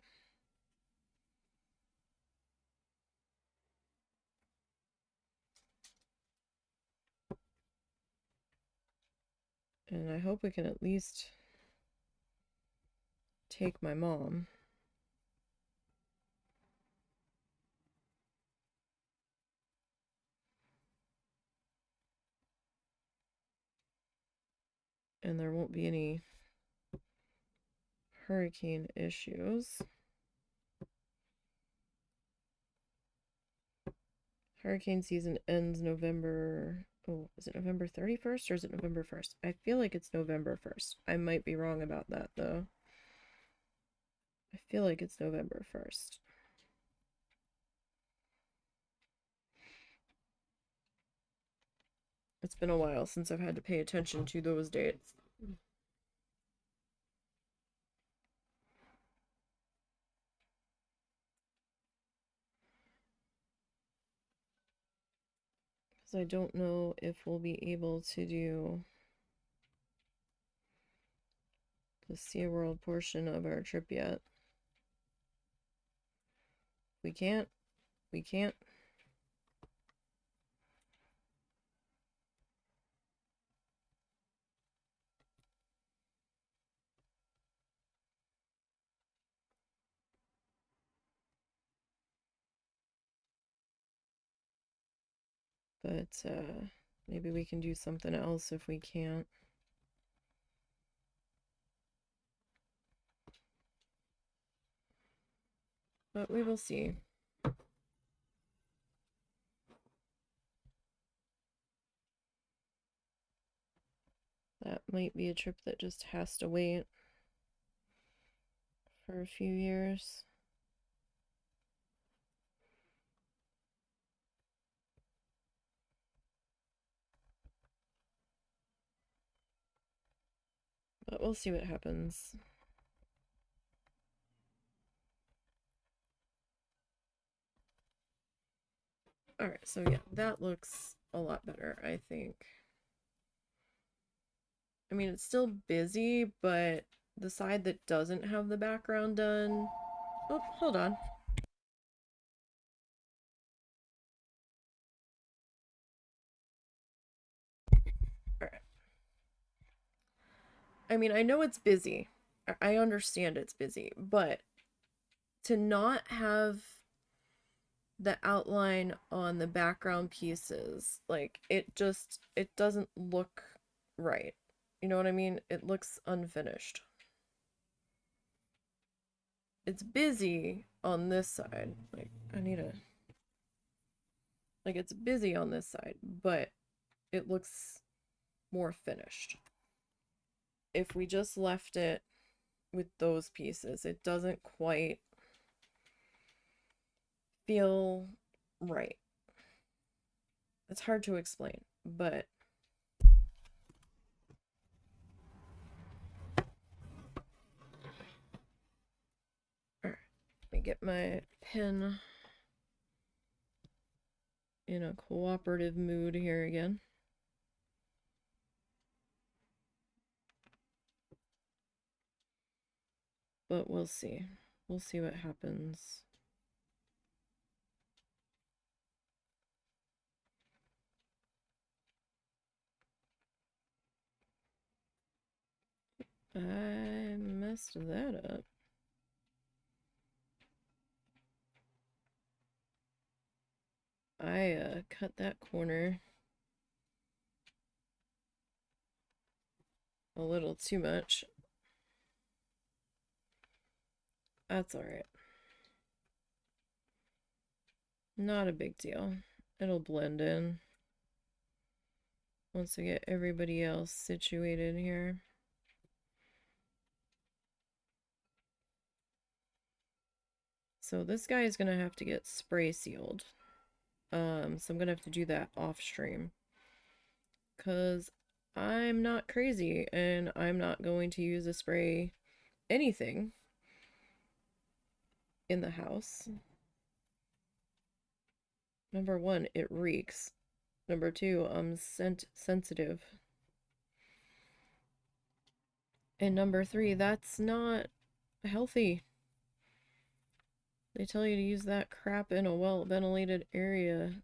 And I hope we can at least take my mom. And there won't be any hurricane issues. Hurricane season ends November. Oh, is it November 31st or is it November 1st? I feel like it's November 1st. I might be wrong about that though. I feel like it's November 1st. It's been a while since I've had to pay attention to those dates. Because I don't know if we'll be able to do the SeaWorld portion of our trip yet. We can't. We can't. But maybe we can do something else if we can't. But we will see. That might be a trip that just has to wait for a few years. But we'll see what happens. Alright, so yeah, that looks a lot better, I think. I mean, it's still busy, but the side that doesn't have the background done... Oh, hold on. Alright. I mean, I know it's busy. I understand it's busy, but to not have the outline on the background pieces, like, it doesn't look right. You know what I mean? It looks unfinished. It's busy on this side. Like, I need a... Like, it's busy on this side, but it looks more finished. If we just left it with those pieces, it doesn't quite feel right. It's hard to explain, but alright, let me get my pen in a cooperative mood here again. But we'll see. We'll see what happens. I messed that up. I cut that corner a little too much. That's alright. Not a big deal. It'll blend in once I get everybody else situated here. So this guy is gonna have to get spray sealed. So I'm gonna have to do that off stream. 'Cause I'm not crazy and I'm not going to use a spray anything in the house. Number one, it reeks. Number two, I'm scent sensitive. And number three, that's not healthy. They tell you to use that crap in a well-ventilated area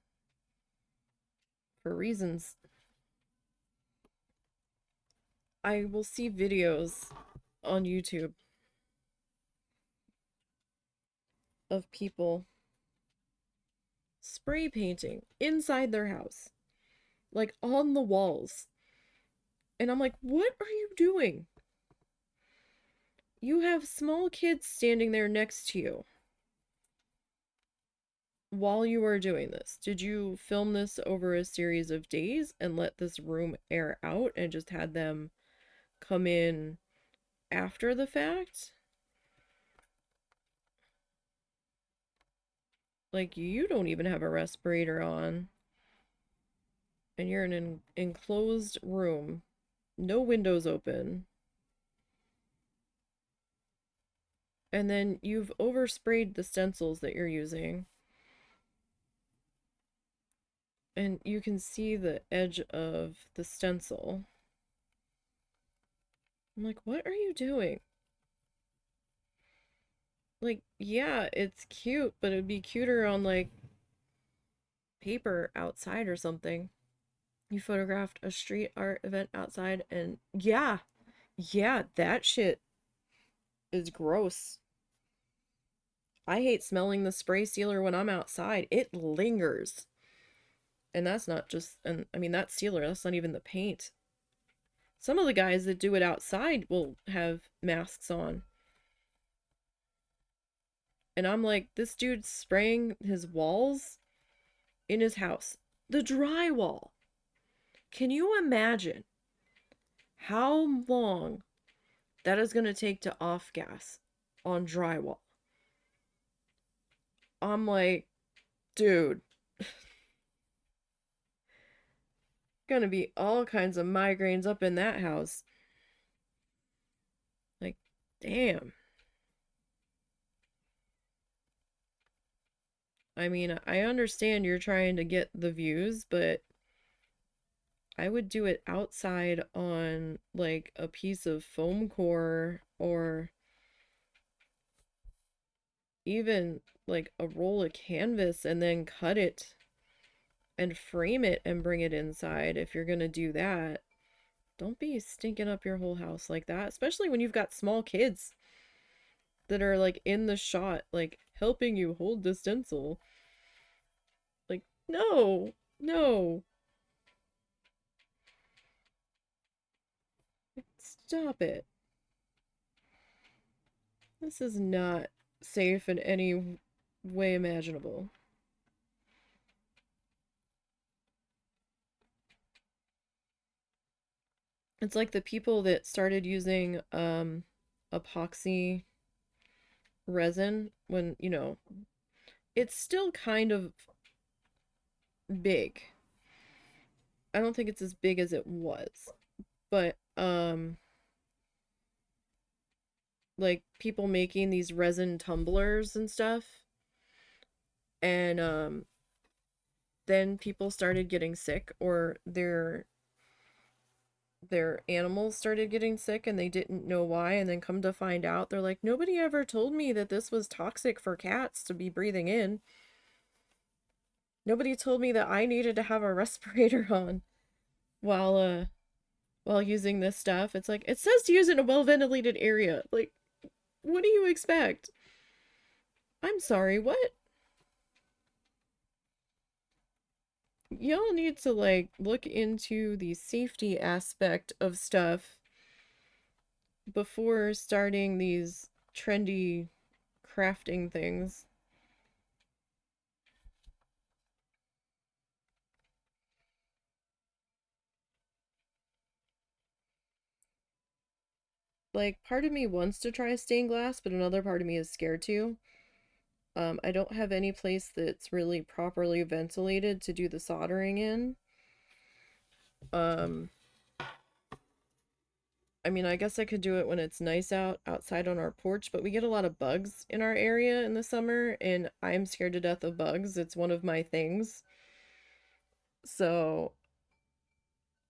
for reasons. I will see videos on YouTube of people spray painting inside their house, like on the walls. And I'm like, what are you doing? You have small kids standing there next to you. while you were doing this, did you film this over a series of days and let this room air out and just had them come in after the fact? Like, you don't even have a respirator on, and you're in an enclosed room, no windows open. And then you've oversprayed the stencils that you're using. And you can see the edge of the stencil. I'm like, what are you doing? Like, yeah, it's cute, but it'd be cuter on like paper outside or something. You photographed a street art event outside, and yeah, that shit is gross. I hate smelling the spray sealer when I'm outside. It lingers. And that's not just, and I mean, that sealer, that's not even the paint. Some of the guys that do it outside will have masks on. And I'm like, this dude's spraying his walls in his house. The drywall. Can you imagine how long that is going to take to off gas on drywall? I'm like, dude, gonna be all kinds of migraines up in that house. Like, damn. I mean, I understand you're trying to get the views, but I would do it outside on like a piece of foam core or even like a roll of canvas and then cut it and frame it and bring it inside if you're gonna do that. Don't be stinking up your whole house like that, especially when you've got small kids that are like in the shot, like helping you hold the stencil. Like, no, no, stop it. This is not safe in any way imaginable. It's like the people that started using epoxy resin when, it's still kind of big. I don't think it's as big as it was. But like people making these resin tumblers and stuff, and then people started getting sick, or their animals started getting sick and they didn't know why, and then come to find out they're like, nobody ever told me that this was toxic for cats to be breathing in. Nobody told me that I needed to have a respirator on while while using this stuff. It's like, it says to use it in a well ventilated area. Like, what do you expect? I'm sorry, what? Y'all need to like look into the safety aspect of stuff before starting these trendy crafting things. Like, part of me wants to try stained glass, but another part of me is scared to. I don't have any place that's really properly ventilated to do the soldering in. Um, I mean, I guess I could do it when it's nice outside on our porch, but we get a lot of bugs in our area in the summer, and I'm scared to death of bugs. It's one of my things. So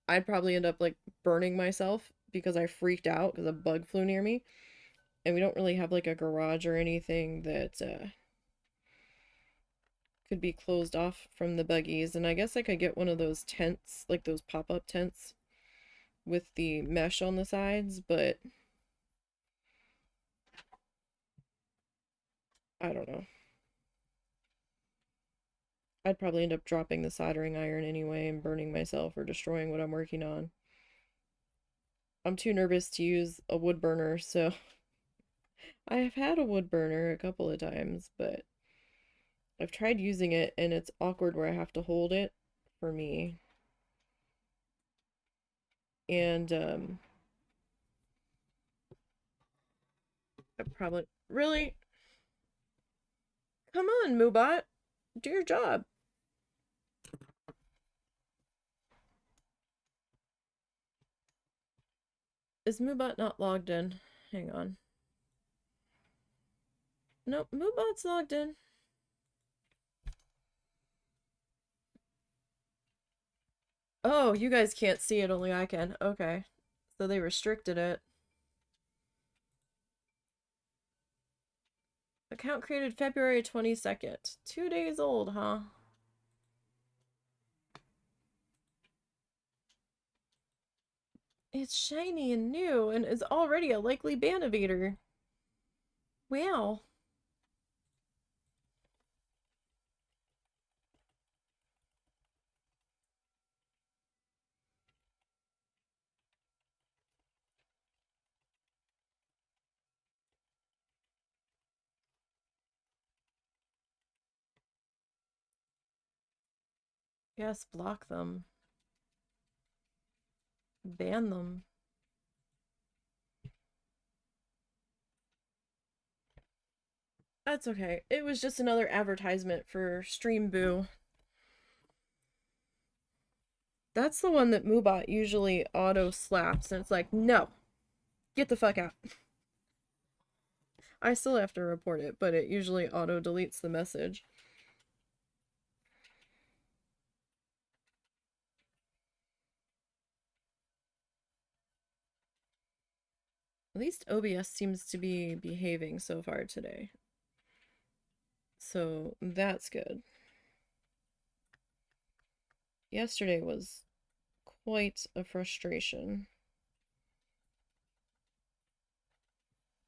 I'd probably end up like burning myself because I freaked out because a bug flew near me. And we don't really have like a garage or anything that could be closed off from the buggies. And I guess I could get one of those tents, like those pop-up tents with the mesh on the sides, but I don't know. I'd probably end up dropping the soldering iron anyway and burning myself or destroying what I'm working on. I'm too nervous to use a wood burner, so I have had a wood burner a couple of times, but I've tried using it and it's awkward where I have to hold it for me. And I probably really come on, Moobot. Do your job. Is Moobot not logged in? Hang on. Nope, Moobot's logged in. Oh, you guys can't see it, only I can. Okay. So they restricted it. Account created February 22nd. 2 days old, huh? It's shiny and new and is already a likely ban evader. Wow. Yes, block them. Ban them. That's okay. It was just another advertisement for Stream Boo. That's the one that Moobot usually auto slaps, and it's like, no, get the fuck out. I still have to report it, but it usually auto deletes the message. At least OBS seems to be behaving so far today. So that's good. Yesterday was quite a frustration.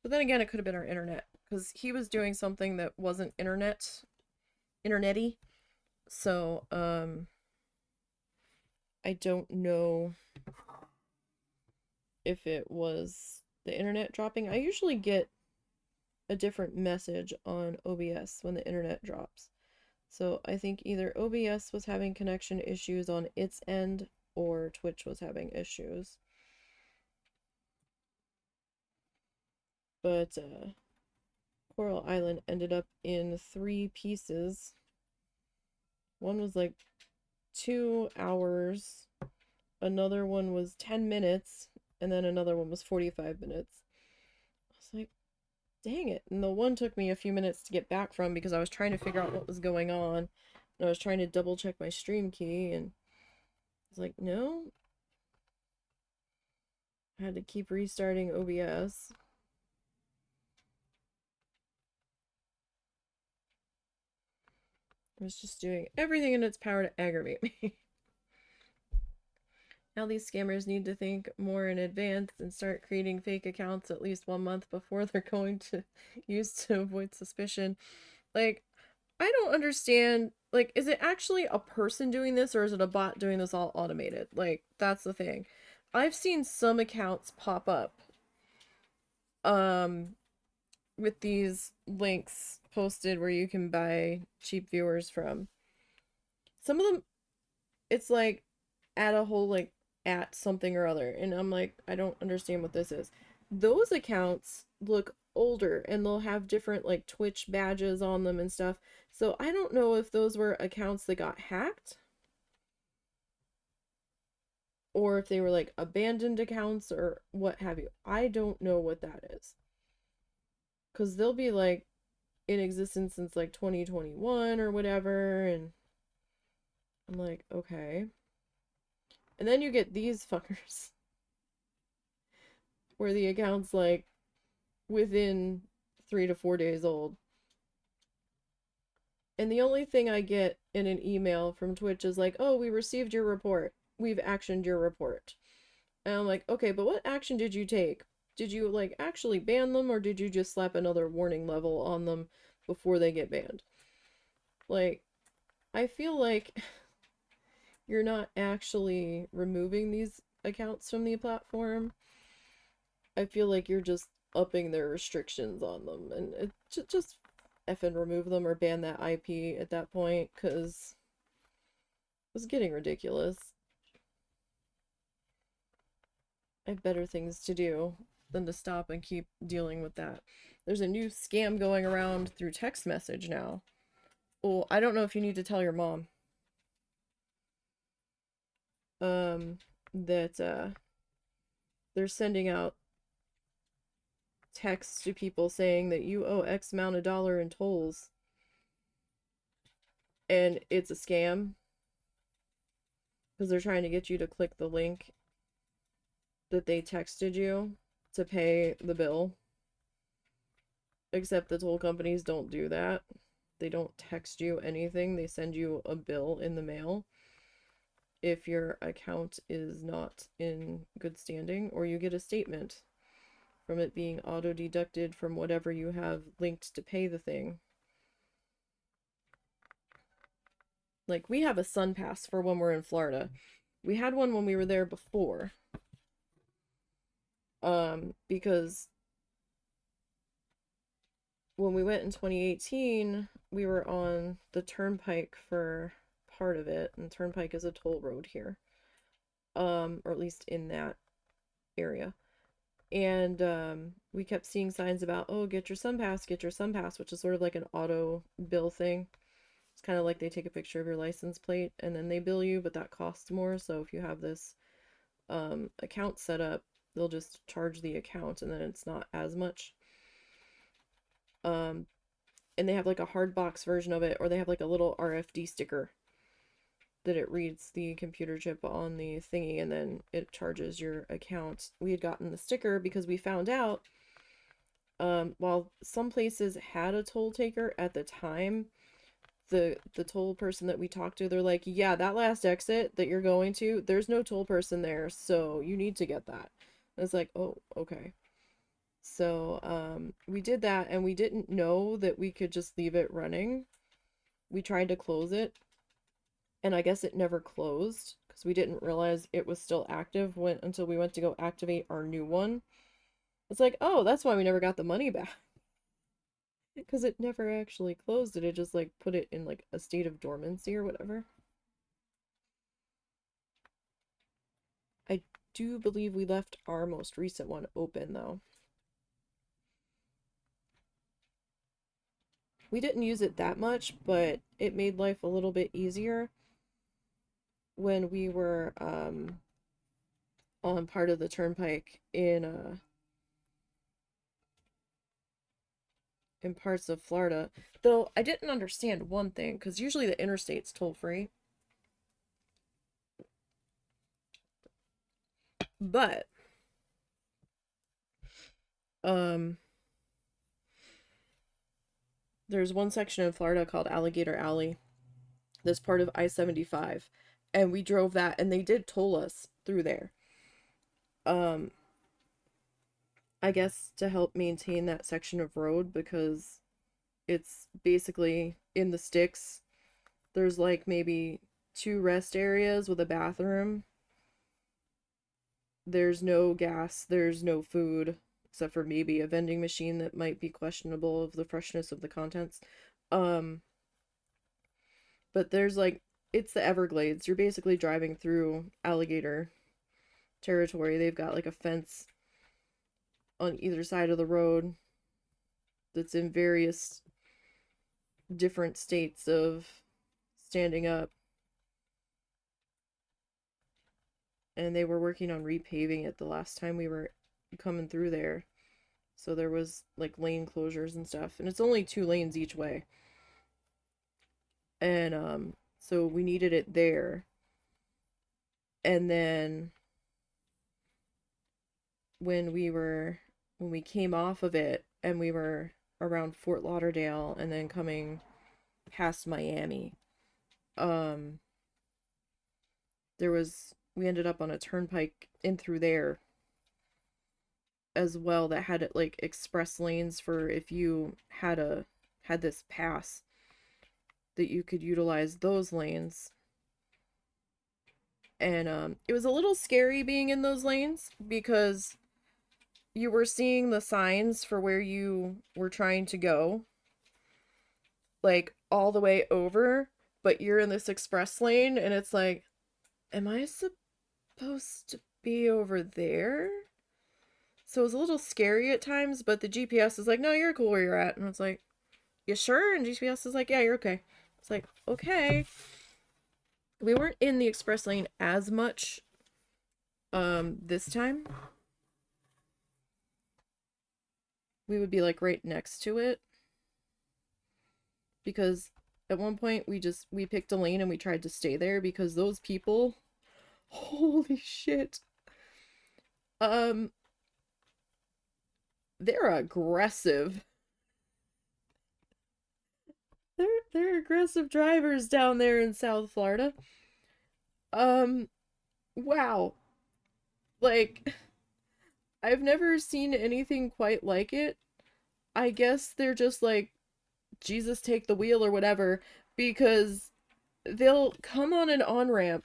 But then again, it could have been our internet, because he was doing something that wasn't internety. So, I don't know if it was the internet dropping. I usually get a different message on OBS when the internet drops. So I think either OBS was having connection issues on its end or Twitch was having issues. But Coral Island ended up in 3 pieces. One was like 2 hours, another one was 10 minutes, and then another one was 45 minutes. I was like, dang it. And the one took me a few minutes to get back from because I was trying to figure out what was going on. And I was trying to double check my stream key, and I was like, no. I had to keep restarting OBS. It was just doing everything in its power to aggravate me. Now these scammers need to think more in advance and start creating fake accounts at least 1 month before they're going to use to avoid suspicion. Like, I don't understand. Like, is it actually a person doing this, or is it a bot doing this all automated? Like, that's the thing. I've seen some accounts pop up with these links posted where you can buy cheap viewers from. Some of them, it's like at a whole like at something or other, and I'm like, I don't understand what this is. Those accounts look older and they'll have different like Twitch badges on them and stuff. So I don't know if those were accounts that got hacked or if they were like abandoned accounts or what have you. I don't know what that is. Because they'll be like in existence since like 2021 or whatever, and I'm like, okay. And then you get these fuckers where the account's like within 3 to 4 days old. And the only thing I get in an email from Twitch is like, oh, we received your report. We've actioned your report. And I'm like, okay, but what action did you take? Did you like actually ban them, or did you just slap another warning level on them before they get banned? Like, I feel like you're not actually removing these accounts from the platform. I feel like you're just upping their restrictions on them, and it just effing remove them or ban that IP at that point, because it was getting ridiculous. I have better things to do than to stop and keep dealing with that. There's a new scam going around through text message now. Well, I don't know if you need to tell your mom. That they're sending out texts to people saying that you owe X amount of dollar in tolls. And it's a scam. Because they're trying to get you to click the link that they texted you to pay the bill. Except the toll companies don't do that. They don't text you anything. They send you a bill in the mail if your account is not in good standing, or you get a statement from it being auto-deducted from whatever you have linked to pay the thing. Like, we have a Sun Pass for when we're in Florida. We had one when we were there before. Because when we went in 2018, we were on the Turnpike for part of it, and Turnpike is a toll road here. Or at least in that area. And we kept seeing signs about, oh, get your Sun Pass, which is sort of like an auto bill thing. It's kind of like they take a picture of your license plate and then they bill you, but that costs more. So if you have this account set up, they'll just charge the account and then it's not as much. And they have like a hard box version of it, or they have like a little RFD sticker that it reads the computer chip on the thingy and then it charges your account. We had gotten the sticker because we found out while some places had a toll taker at the time, the toll person that we talked to, they're like, yeah, that last exit that you're going to, there's no toll person there, so you need to get that. And it's like, oh, okay. So we did that, and we didn't know that we could just leave it running. We tried to close it, and I guess it never closed because we didn't realize it was still active until we went to go activate our new one. It's like, oh, that's why we never got the money back. Because it never actually closed it. It just like put it in like a state of dormancy or whatever. I do believe we left our most recent one open though. We didn't use it that much, but it made life a little bit easier when we were on part of the turnpike in parts of Florida. Though I didn't understand one thing, because usually the interstate's toll free. But there's one section in Florida called Alligator Alley that's part of I-75, and we drove that and they did toll us through there. I guess to help maintain that section of road, because it's basically in the sticks. There's like maybe 2 rest areas with a bathroom. There's no gas, there's no food, except for maybe a vending machine that might be questionable of the freshness of the contents. But there's like, it's the Everglades. You're basically driving through alligator territory. They've got like a fence on either side of the road that's in various different states of standing up. And they were working on repaving it the last time we were coming through there. So there was like lane closures and stuff. And it's only 2 lanes each way. And so we needed it there. And then when we came off of it and we were around Fort Lauderdale and then coming past Miami, we ended up on a turnpike in through there as well that had it like express lanes for if you had this pass that you could utilize those lanes. And it was a little scary being in those lanes because you were seeing the signs for where you were trying to go, like all the way over, but you're in this express lane, and it's like, am I supposed to be over there? So it was a little scary at times, but the GPS is like, no, you're cool where you're at. And it's like, you sure? And GPS is like, yeah, you're okay. It's like, okay. We weren't in the express lane as much this time. We would be like right next to it. Because at one point we picked a lane and we tried to stay there because those people, holy shit. They're aggressive. They're aggressive drivers down there in South Florida. Wow. Like, I've never seen anything quite like it. I guess they're just like, Jesus take the wheel or whatever, because they'll come on an on-ramp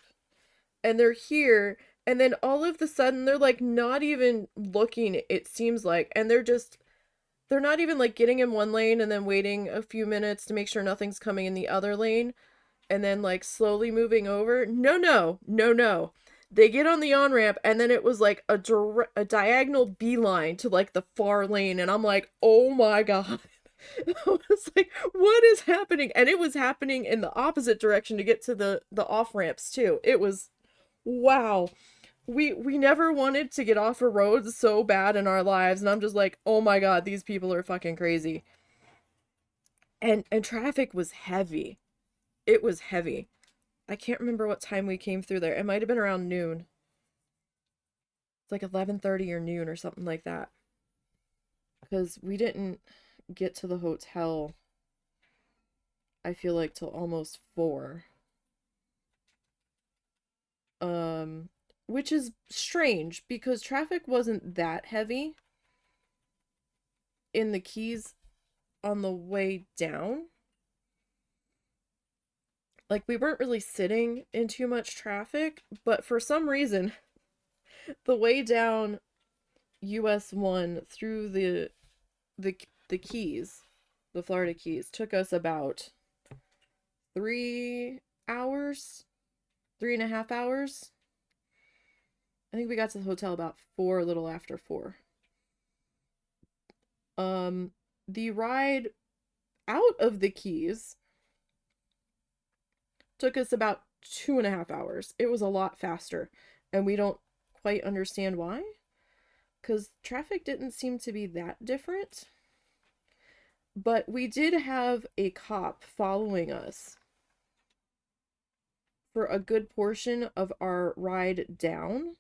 and they're here, and then all of a sudden they're like not even looking, it seems like, and they're not even like getting in one lane and then waiting a few minutes to make sure nothing's coming in the other lane and then like slowly moving over. No, no, no, no. They get on the on ramp and then it was like a diagonal beeline to like the far lane, and I'm like, oh my god. I was like, what is happening? And it was happening in the opposite direction to get to the off ramps too. It was, wow. We never wanted to get off a road so bad in our lives, and I'm just like, oh my god, these people are fucking crazy. And traffic was heavy. It was heavy. I can't remember what time we came through there. It might have been around noon. It's like 11:30 or noon or something like that. Because we didn't get to the hotel, I feel like, till almost 4. Which is strange because traffic wasn't that heavy in the Keys on the way down. Like, we weren't really sitting in too much traffic, but for some reason, the way down US 1 through the Keys, the Florida Keys, took us about 3 hours, 3.5 hours. I think we got to the hotel about 4, a little after 4. The ride out of the Keys took us about 2.5 hours. It was a lot faster, and we don't quite understand why, because traffic didn't seem to be that different. But we did have a cop following us for a good portion of our ride down.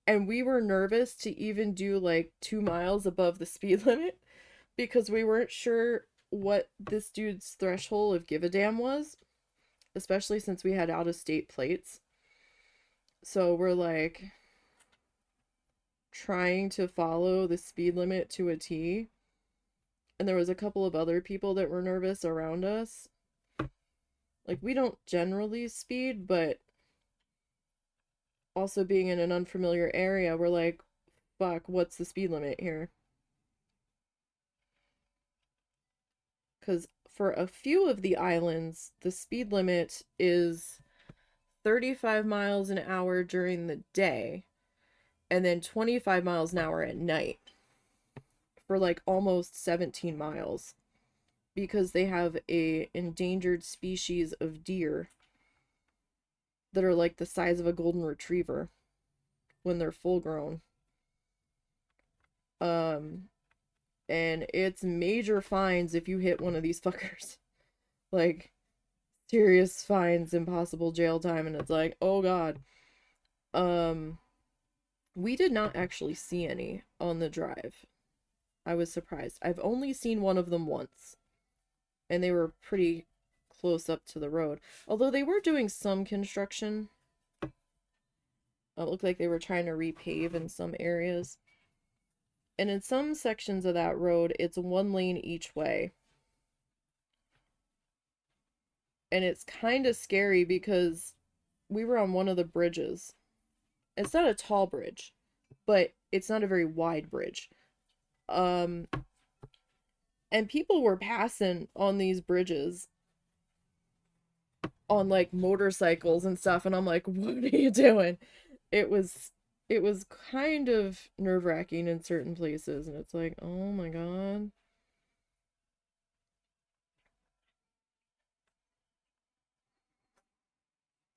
And we were nervous to even do like 2 miles above the speed limit because we weren't sure what this dude's threshold of give a damn was, especially since we had out of state plates. So we're like trying to follow the speed limit to a T. And there was a couple of other people that were nervous around us. Like, we don't generally speed, but also being in an unfamiliar area, we're like, fuck, what's the speed limit here? Because for a few of the islands, the speed limit is 35 miles an hour during the day and then 25 miles an hour at night for like almost 17 miles, because they have a endangered species of deer that are like the size of a golden retriever when they're full grown. And it's major fines if you hit one of these fuckers. Like, serious fines, impossible jail time, and it's like, oh god. We did not actually see any on the drive. I was surprised. I've only seen one of them once, and they were pretty close up to the road. Although they were doing some construction. It looked like they were trying to repave in some areas. And in some sections of that road, it's 1 lane each way. And it's kind of scary because we were on one of the bridges. It's not a tall bridge, but it's not a very wide bridge. And people were passing on these bridges on like motorcycles and stuff, and I'm like, what are you doing? It was it was kind of nerve-wracking in certain places, and it's like, oh my god.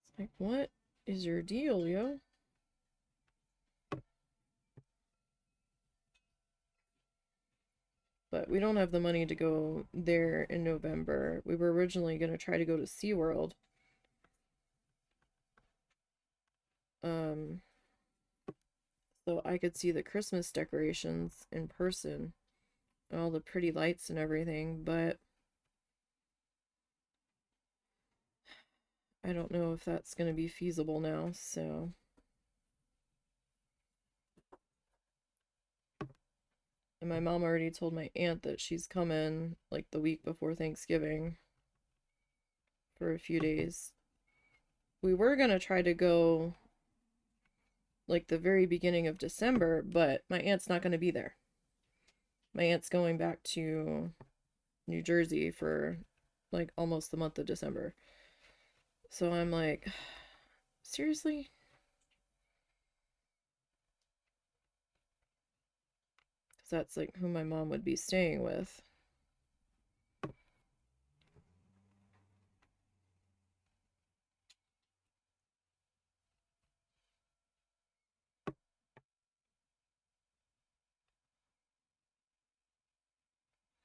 It's like, what is your deal, yo? But we don't have the money to go there in November. We were originally going to try to go to SeaWorld. Um, so I could see the Christmas decorations in person, all the pretty lights and everything, but I don't know if that's going to be feasible now, so. And my mom already told my aunt that she's coming like the week before Thanksgiving for a few days. We were going to try to go like the very beginning of December, but my aunt's not going to be there. My aunt's going back to New Jersey for like almost the month of December. So I'm like, seriously? Because that's like who my mom would be staying with.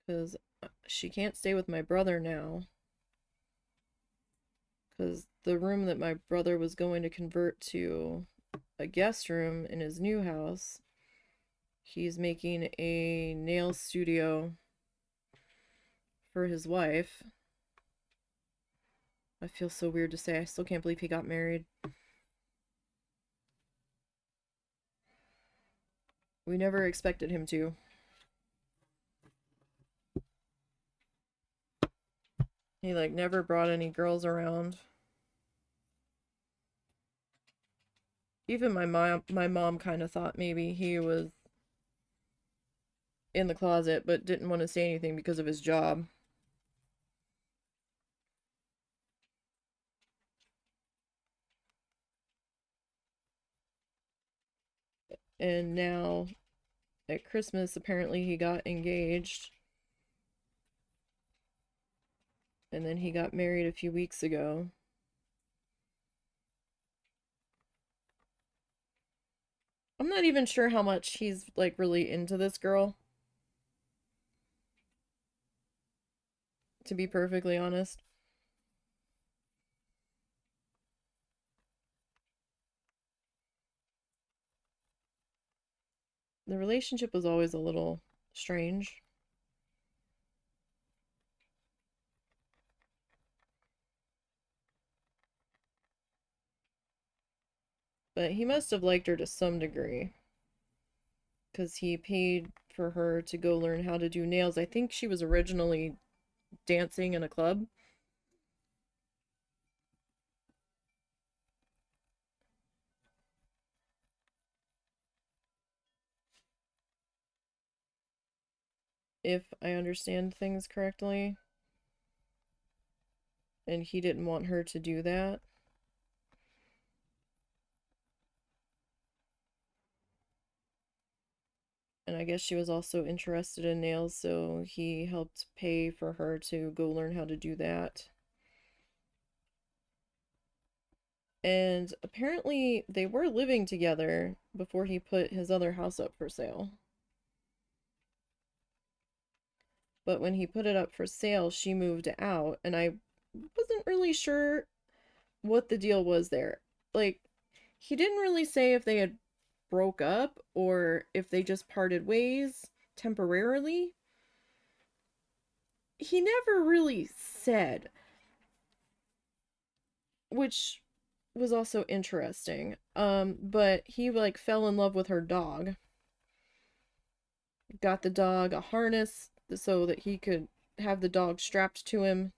Because she can't stay with my brother now. Because the room that my brother was going to convert to a guest room in his new house, he's making a nail studio for his wife. I feel so weird to say. I still can't believe he got married. We never expected him to. He like never brought any girls around. Even my mom kind of thought maybe he was in the closet but didn't want to say anything because of his job. And now at Christmas apparently he got engaged. And then he got married a few weeks ago. I'm not even sure how much he's like really into this girl, to be perfectly honest. The relationship was always a little strange. But he must have liked her to some degree because he paid for her to go learn how to do nails. I think she was originally dancing in a club. If I understand things correctly. And he didn't want her to do that. And I guess she was also interested in nails, so he helped pay for her to go learn how to do that. And apparently they were living together before he put his other house up for sale. But when he put it up for sale, she moved out, and I wasn't really sure what the deal was there. Like, he didn't really say if they had broke up or if they just parted ways temporarily. He never really said, which was also interesting. But he like fell in love with her dog. Got the dog a harness so that he could have the dog strapped to him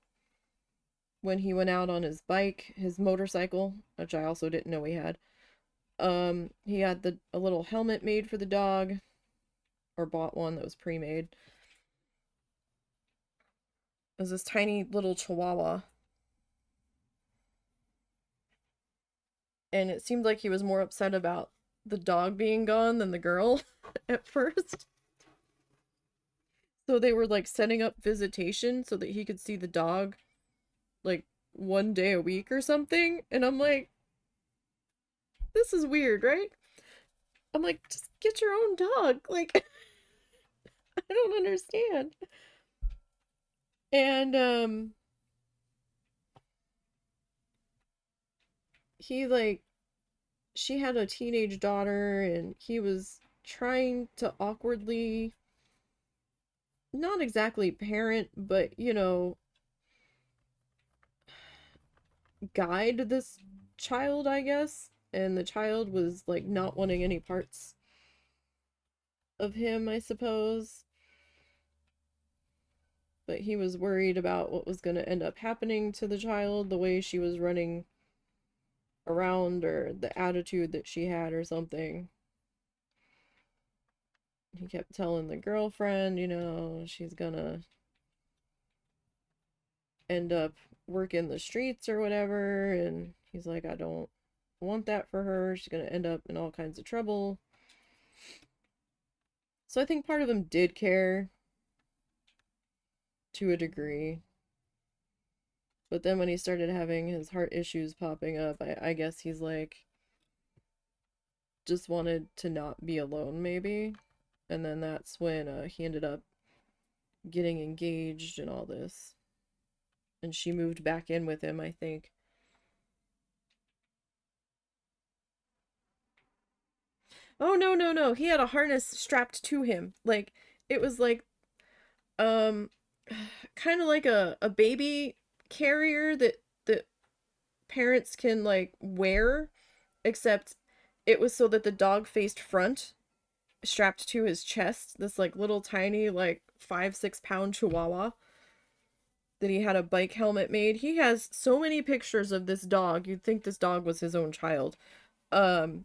when he went out on his bike, his motorcycle, which I also didn't know he had. He had a little helmet made for the dog, or bought one that was pre-made. It was this tiny little chihuahua. And it seemed like he was more upset about the dog being gone than the girl at first. So they were like setting up visitation so that he could see the dog like one day a week or something. And I'm like, this is weird, right? I'm like, just get your own dog. Like, I don't understand. And he like she had a teenage daughter and he was trying to awkwardly not exactly parent, but guide this child, I guess. And the child was like not wanting any parts of him, I suppose. But he was worried about what was going to end up happening to the child, the way she was running around, or the attitude that she had, or something. He kept telling the girlfriend, she's gonna end up working the streets or whatever. And he's like, I don't want that for her. She's gonna end up in all kinds of trouble. So I think part of him did care to a degree. But then when he started having his heart issues popping up, I guess he's like, just wanted to not be alone, maybe. And then that's when he ended up getting engaged and all this. And she moved back in with him, I think. Oh, no, no, no. He had a harness strapped to him. Like, it was like, um, kind of like a baby carrier that parents can, like, wear, except it was so that the dog faced front, strapped to his chest. This, like, little tiny, like, 5-6 pound chihuahua that he had a bike helmet made. He has so many pictures of this dog. You'd think this dog was his own child. Um,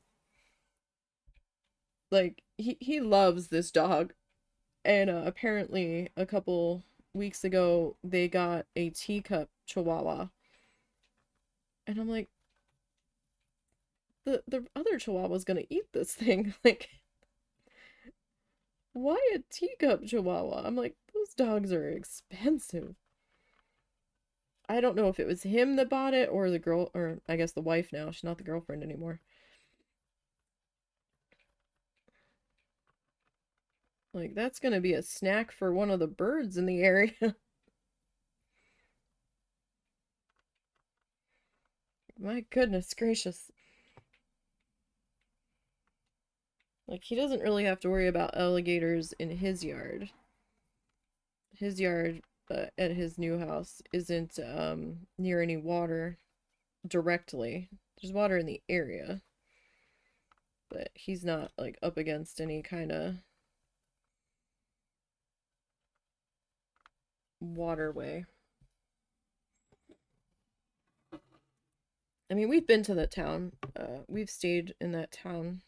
like he loves this dog. And apparently a couple weeks ago they got a teacup chihuahua. And I'm like, the other chihuahua's gonna eat this thing. Like, why a teacup chihuahua? I'm like, those dogs are expensive. I don't know if it was him that bought it or the girl, or I guess the wife now. She's not the girlfriend anymore. Like, that's gonna be a snack for one of the birds in the area. My goodness gracious. Like, he doesn't really have to worry about alligators in his yard. His yard at his new house isn't near any water directly. There's water in the area, but he's not like up against any kind of waterway. I mean, we've been to that town. We've stayed in that town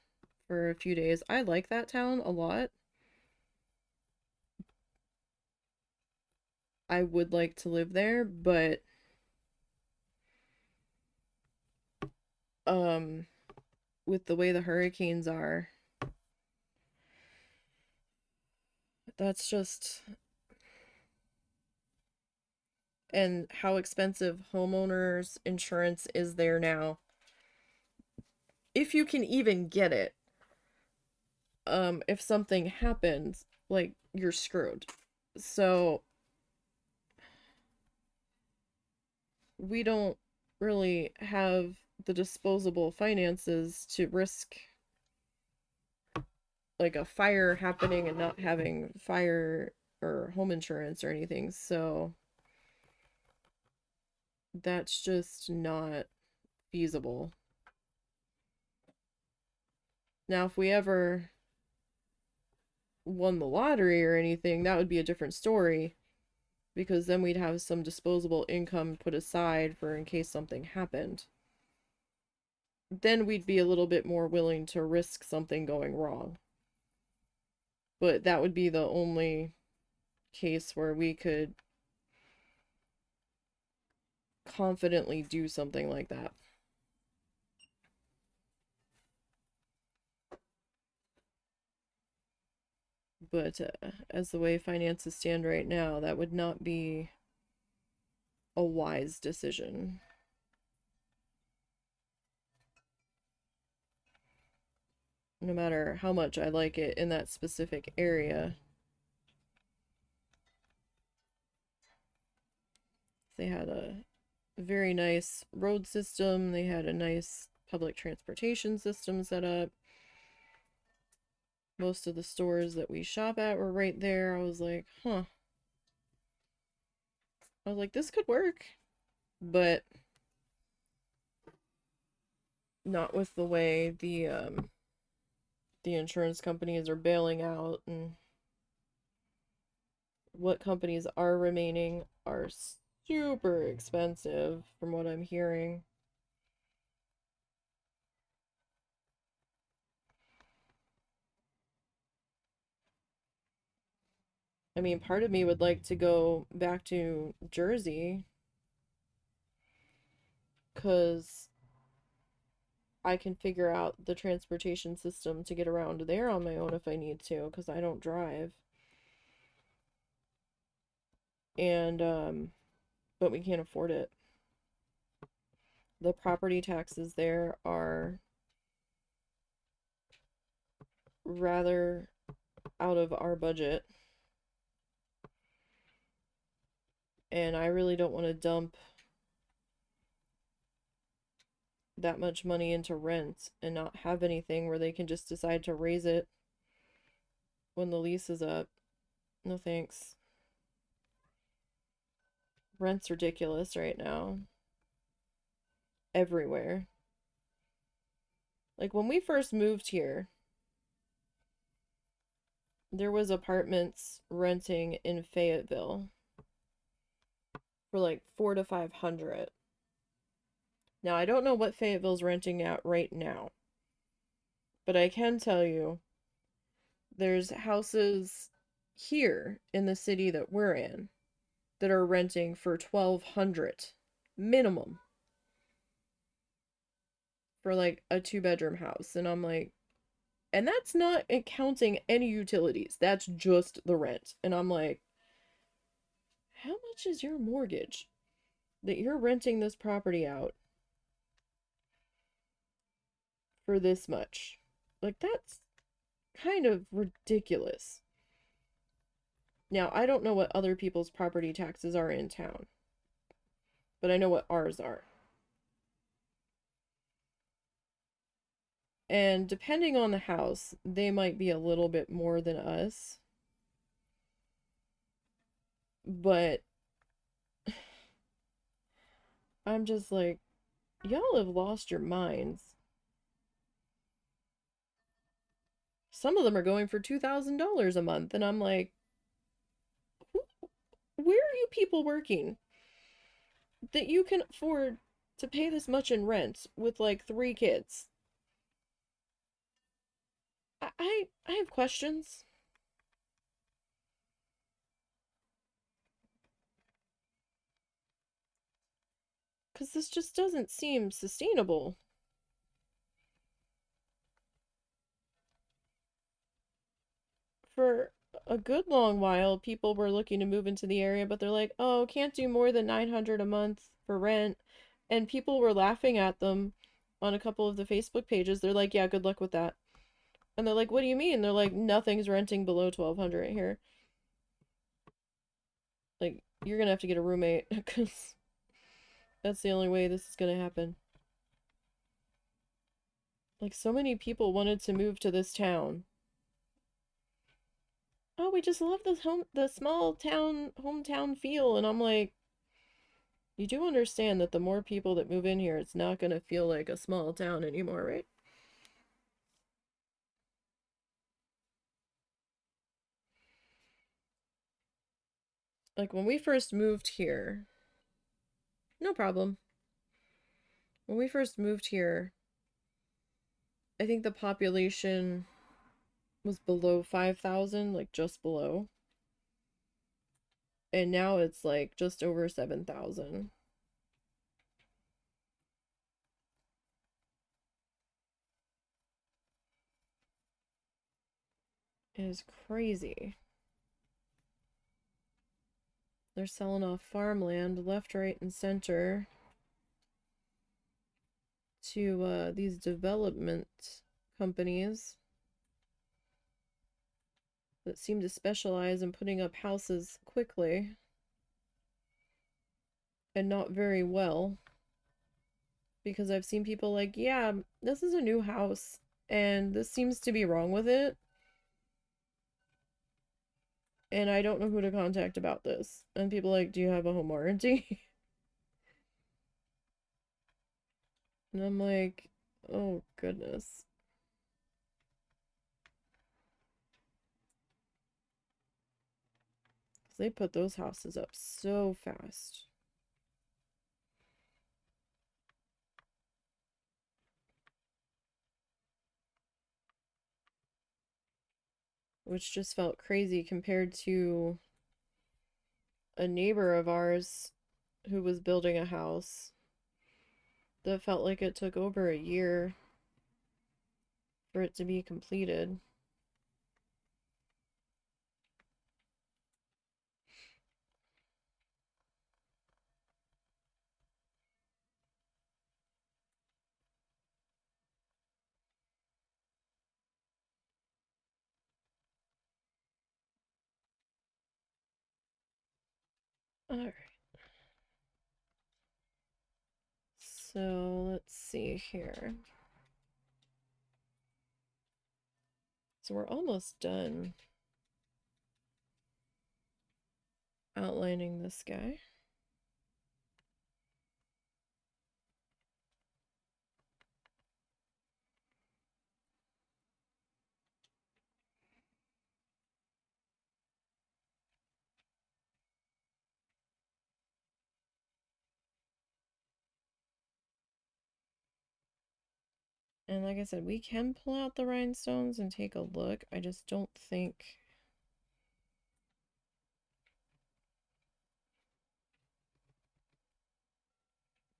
for a few days. I like that town a lot. I would like to live there, but um with the way the hurricanes are, that's just, and how expensive homeowners insurance is there now. If you can even get it, if something happens, like, you're screwed. So we don't really have the disposable finances to risk like a fire happening and not having fire or home insurance or anything. So that's just not feasible. Now, if we ever won the lottery or anything, that would be a different story, because then we'd have some disposable income put aside for in case something happened. Then we'd be a little bit more willing to risk something going wrong. But that would be the only case where we could confidently do something like that. But as the way finances stand right now, that would not be a wise decision. No matter how much I like it in that specific area. They had a very nice road system, they had a nice public transportation system set up. Most of the stores that we shop at were right there. I was like, huh. I was like, this could work, but not with the way the insurance companies are bailing out, and what companies are remaining are super expensive from what I'm hearing. I mean, part of me would like to go back to Jersey because I can figure out the transportation system to get around there on my own if I need to, because I don't drive. And but we can't afford it. The property taxes there are rather out of our budget, and I really don't want to dump that much money into rent and not have anything where they can just decide to raise it when the lease is up. No thanks. Rent's ridiculous right now. Everywhere. Like when we first moved here, there was apartments renting in Fayetteville for like 4 to 500. Now I don't know what Fayetteville's renting at right now, but I can tell you there's houses here in the city that we're in that are renting for 1,200 minimum for like a 2-bedroom house. And I'm like, and that's not counting any utilities, that's just the rent. And I'm like, how much is your mortgage that you're renting this property out for this much? Like, that's kind of ridiculous. Now, I don't know what other people's property taxes are in town, but I know what ours are. And depending on the house, they might be a little bit more than us. But I'm just like, y'all have lost your minds. Some of them are going for $2,000 a month, and I'm like, where are you people working that you can afford to pay this much in rent with like 3 kids? I have questions. Because this just doesn't seem sustainable. For a good long while, people were looking to move into the area, but they're like, oh, can't do more than 900 a month for rent. And people were laughing at them on a couple of the Facebook pages. They're like, yeah, good luck with that. And they're like, what do you mean? They're like, nothing's renting below 1,200 here. Like, you're gonna have to get a roommate because that's the only way this is gonna happen. Like, so many people wanted to move to this town. Oh, we just love the small town, hometown feel. And I'm like, you do understand that the more people that move in here, it's not gonna feel like a small town anymore, right? Like, when we first moved here, no problem. When we first moved here, I think the population was below 5,000, like just below. And now it's like just over 7,000. is crazy. They're selling off farmland left, right, and center to these development companies that seem to specialize in putting up houses quickly and not very well. Because I've seen people like, yeah, this is a new house and this seems to be wrong with it. And I don't know who to contact about this. And people like, do you have a home warranty? And I'm like, oh goodness. They put those houses up so fast. Which just felt crazy compared to a neighbor of ours who was building a house that felt like it took over a year for it to be completed. Alright. So let's see here. So we're almost done outlining this guy. And like I said, we can pull out the rhinestones and take a look. I just don't think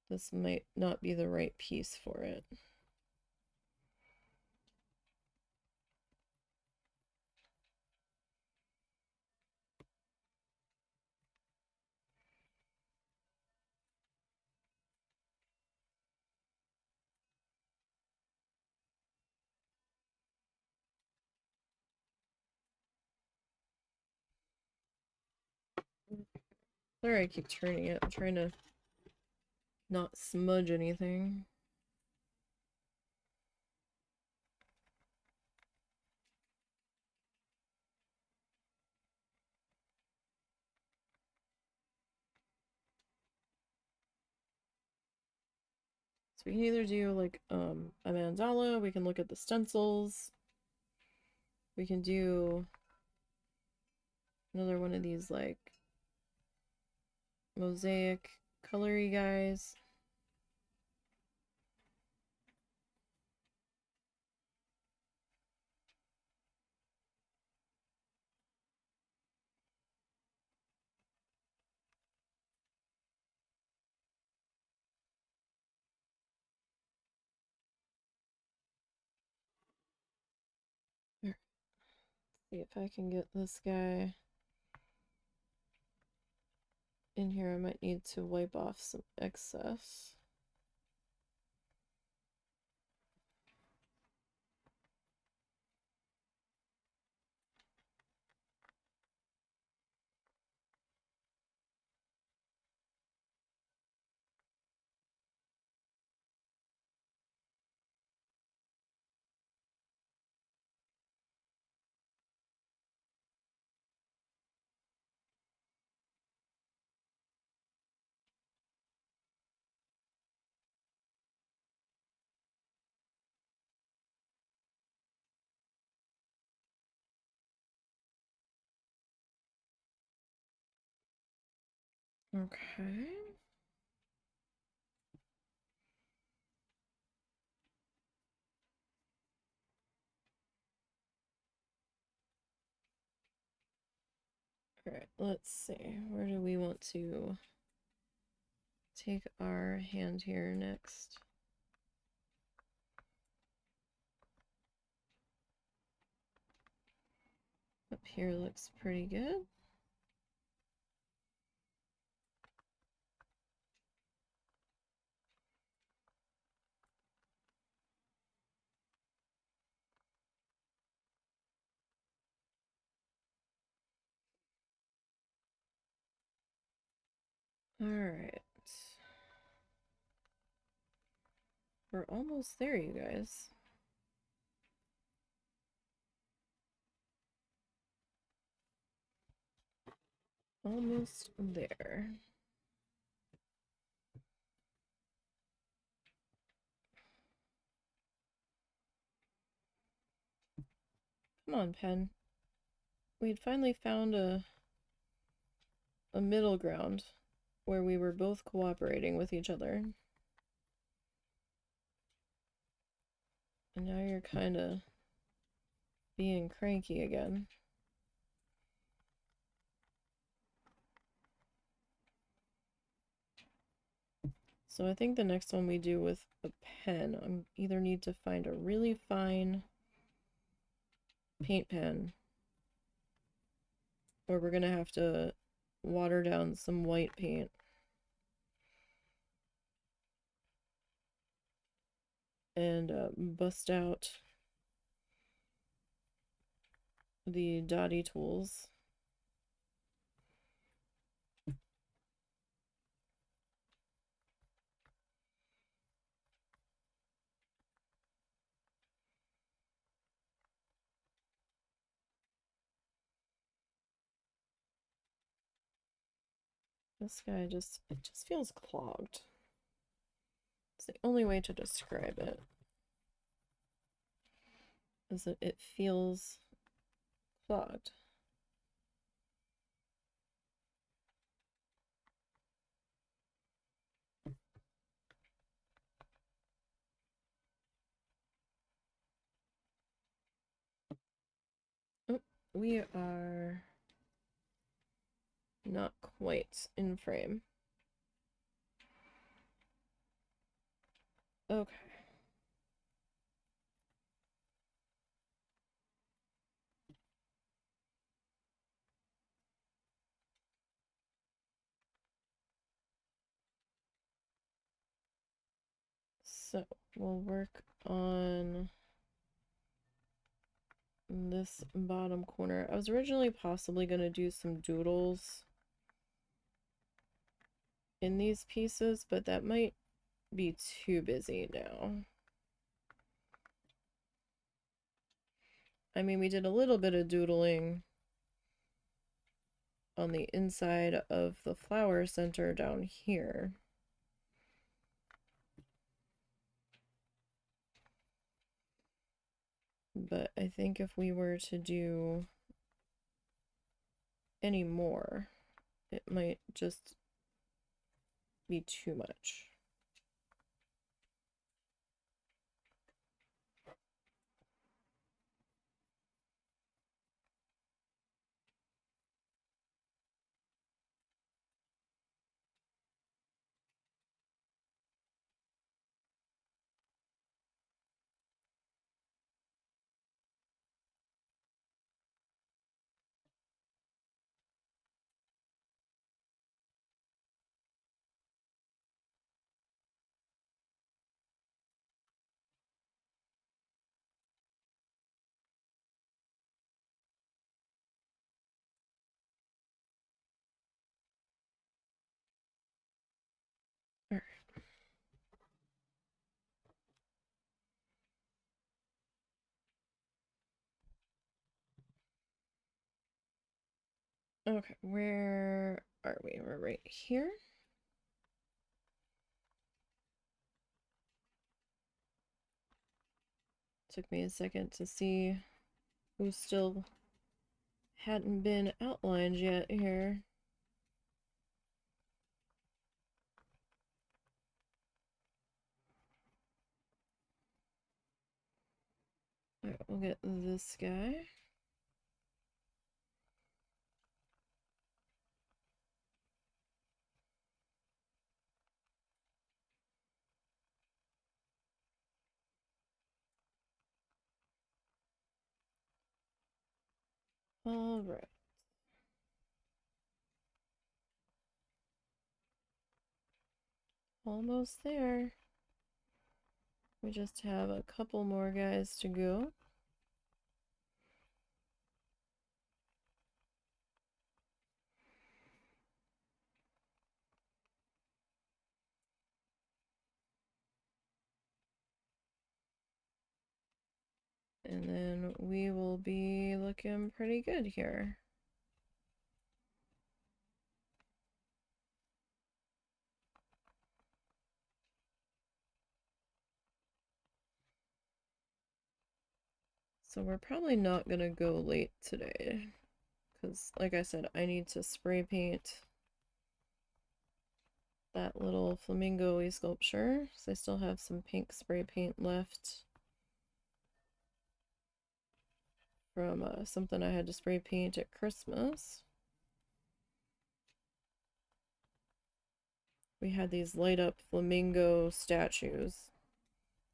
this might not be the right piece for it. Sorry, I keep turning it. I'm trying to not smudge anything. So we can either do like a mandala, we can look at the stencils, we can do another one of these like mosaic colory guys. Let's see if I can get this guy in here. I might need to wipe off some excess. Okay. Alright, let's see. Where do we want to take our hand here next? Up here looks pretty good. All right. We're almost there, you guys. Almost there. Come on, pen. We'd finally found a middle ground where we were both cooperating with each other. And now you're kind of being cranky again. So I think the next one we do with a pen, I either need to find a really fine paint pen, or we're gonna have to water down some white paint. And bust out the dotty tools. This guy it just feels clogged. It's the only way to describe it. Is that it feels clogged. Oh, we are not quite in frame. Okay. So we'll work on this bottom corner. I was originally possibly going to do some doodles in these pieces, but that might be too busy now. I mean, we did a little bit of doodling on the inside of the flower center down here. But I think if we were to do any more, it might just be too much. All right. Okay, where are we? We're right here. Took me a second to see who still hadn't been outlined yet here. All right, we'll get this guy. All right. Almost there. We just have a couple more guys to go. And then we will be looking pretty good here. So we're probably not gonna go late today. Because, like I said, I need to spray paint that little flamingo-y sculpture. So I still have some pink spray paint left from something I had to spray paint at Christmas. We had these light up flamingo statues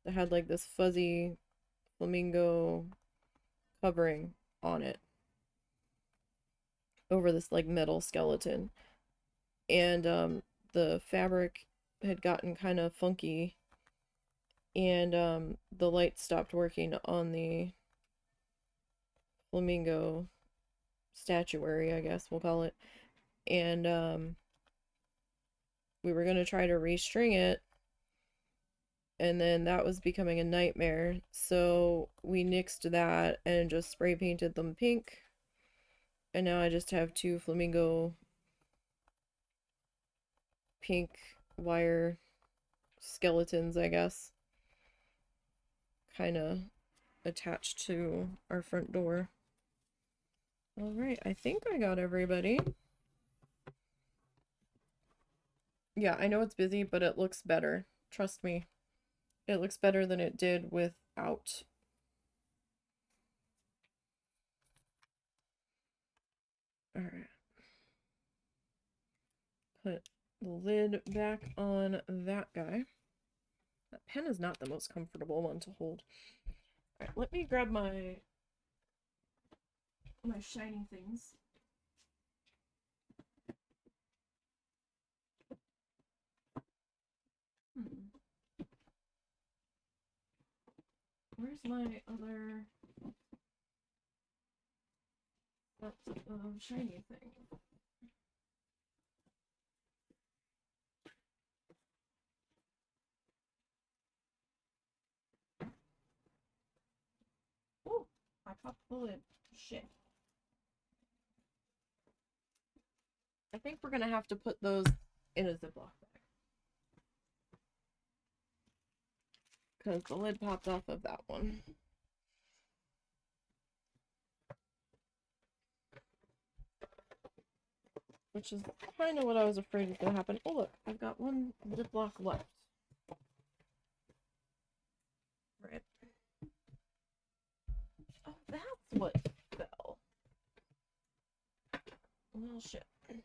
that had like this fuzzy flamingo covering on it over this like metal skeleton. And the fabric had gotten kind of funky, and the light stopped working on the flamingo statuary, I guess we'll call it. And we were going to try to restring it, and then that was becoming a nightmare. So we nixed that and just spray painted them pink. And now I just have two flamingo pink wire skeletons, I guess, kind of attached to our front door. All right, I think I got everybody. Yeah, I know it's busy, but it looks better. Trust me. It looks better than it did without. All right. Put the lid back on that guy. That pen is not the most comfortable one to hold. All right, let me grab my shiny things. Where's my other shiny thing? Oh, I popped the lid. Shit. I think we're gonna have to put those in a Ziploc bag, because the lid popped off of that one. Which is kind of what I was afraid was going to happen. Oh, look, I've got one Ziploc left. Right. Oh, that's what fell. Well, shit. At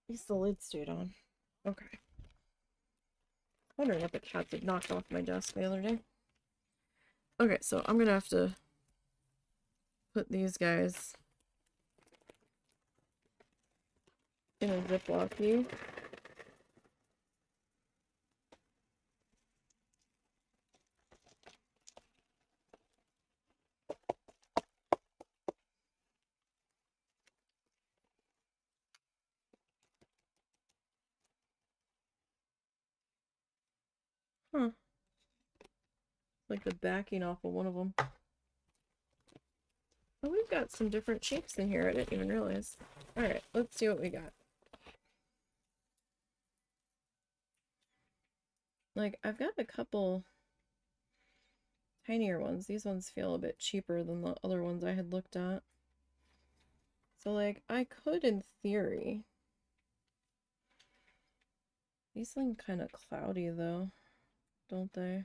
least the lid stayed on. Okay. Wondering if the cats had knocked off my desk the other day. Okay, so I'm going to have to put these guys in a Ziploc view. Huh. Like the backing off of one of them. Oh, we've got some different shapes in here. I didn't even realize. Alright, let's see what we got. Like, I've got a couple tinier ones. These ones feel a bit cheaper than the other ones I had looked at. So, like, I could, in theory. These seem kind of cloudy, though, don't they?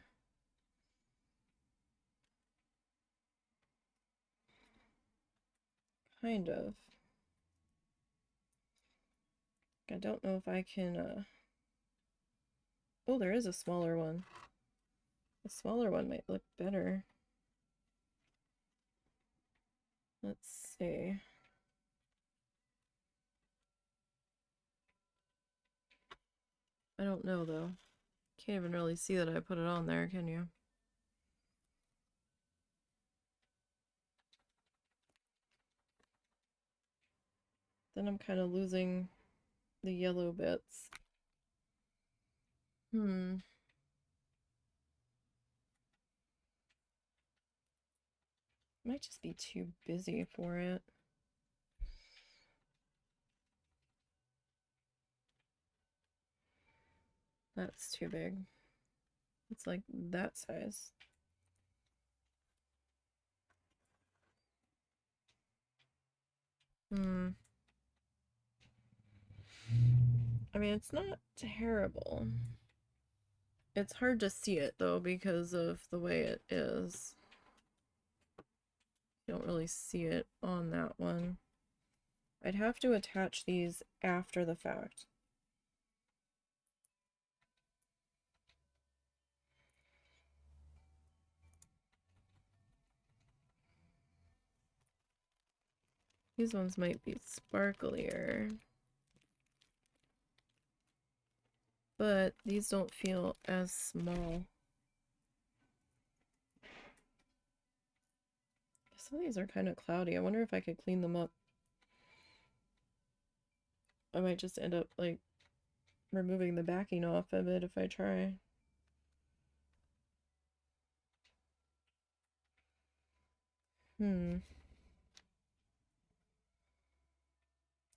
Kind of. I don't know if I can, Oh, there is a smaller one. The smaller one might look better. Let's see. I don't know though. Can't even really see that I put it on there, can you? Then I'm kind of losing the yellow bits. Might just be too busy for it. That's too big. It's like that size. I mean, it's not terrible. It's hard to see it though because of the way it is. You don't really see it on that one. I'd have to attach these after the fact. These ones might be sparklier. But these don't feel as small. Some of these are kind of cloudy. I wonder if I could clean them up. I might just end up like removing the backing off of it if I try.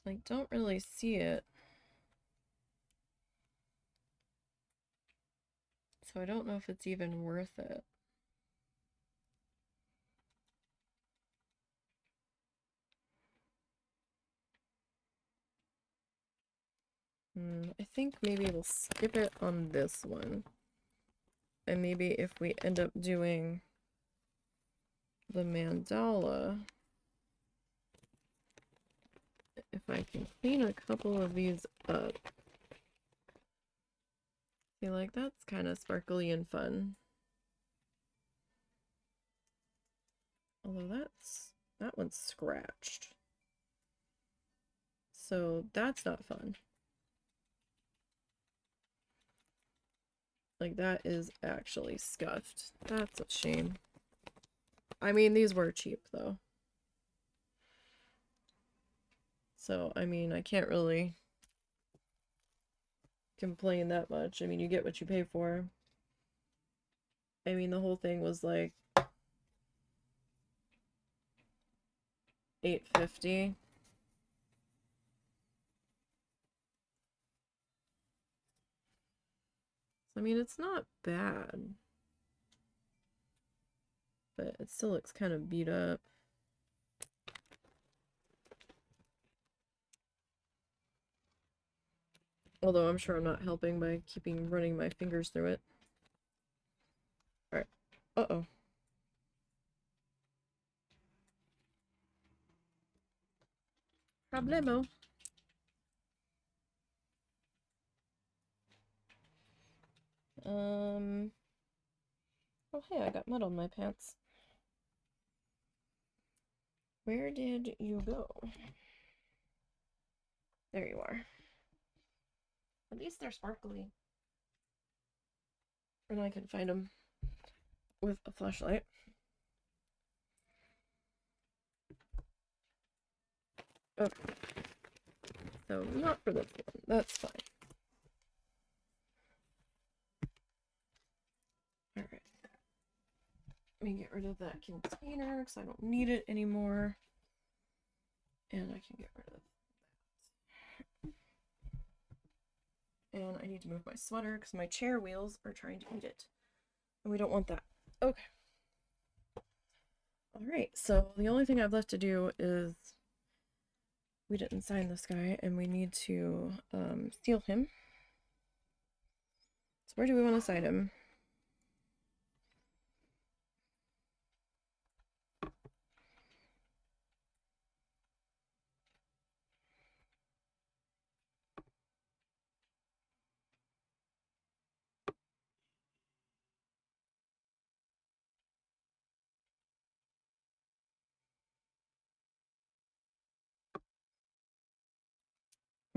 I don't really see it. So I don't know if it's even worth it. I think maybe we'll skip it on this one. And maybe if we end up doing the mandala, if I can clean a couple of these up. See, like that's kind of sparkly and fun. Although that one's scratched. So that's not fun. Like that is actually scuffed. That's a shame. I mean, these were cheap though. So, I mean, I can't really complain that much. I mean, you get what you pay for. I mean, the whole thing was like $8.50. I mean, it's not bad. But it still looks kind of beat up. Although I'm sure I'm not helping by keeping running my fingers through it. Alright. Uh-oh. Problemo. Oh hey, I got mud on my pants. Where did you go? There you are. At least they're sparkly. And I can find them with a flashlight. Okay. So not for this one. That's fine. Alright. Let me get rid of that container because I don't need it anymore. And I can get rid of that. And I need to move my sweater because my chair wheels are trying to eat it. And we don't want that. Okay. Alright, so the only thing I've left to do is we didn't sign this guy and we need to seal him. So where do we want to sign him?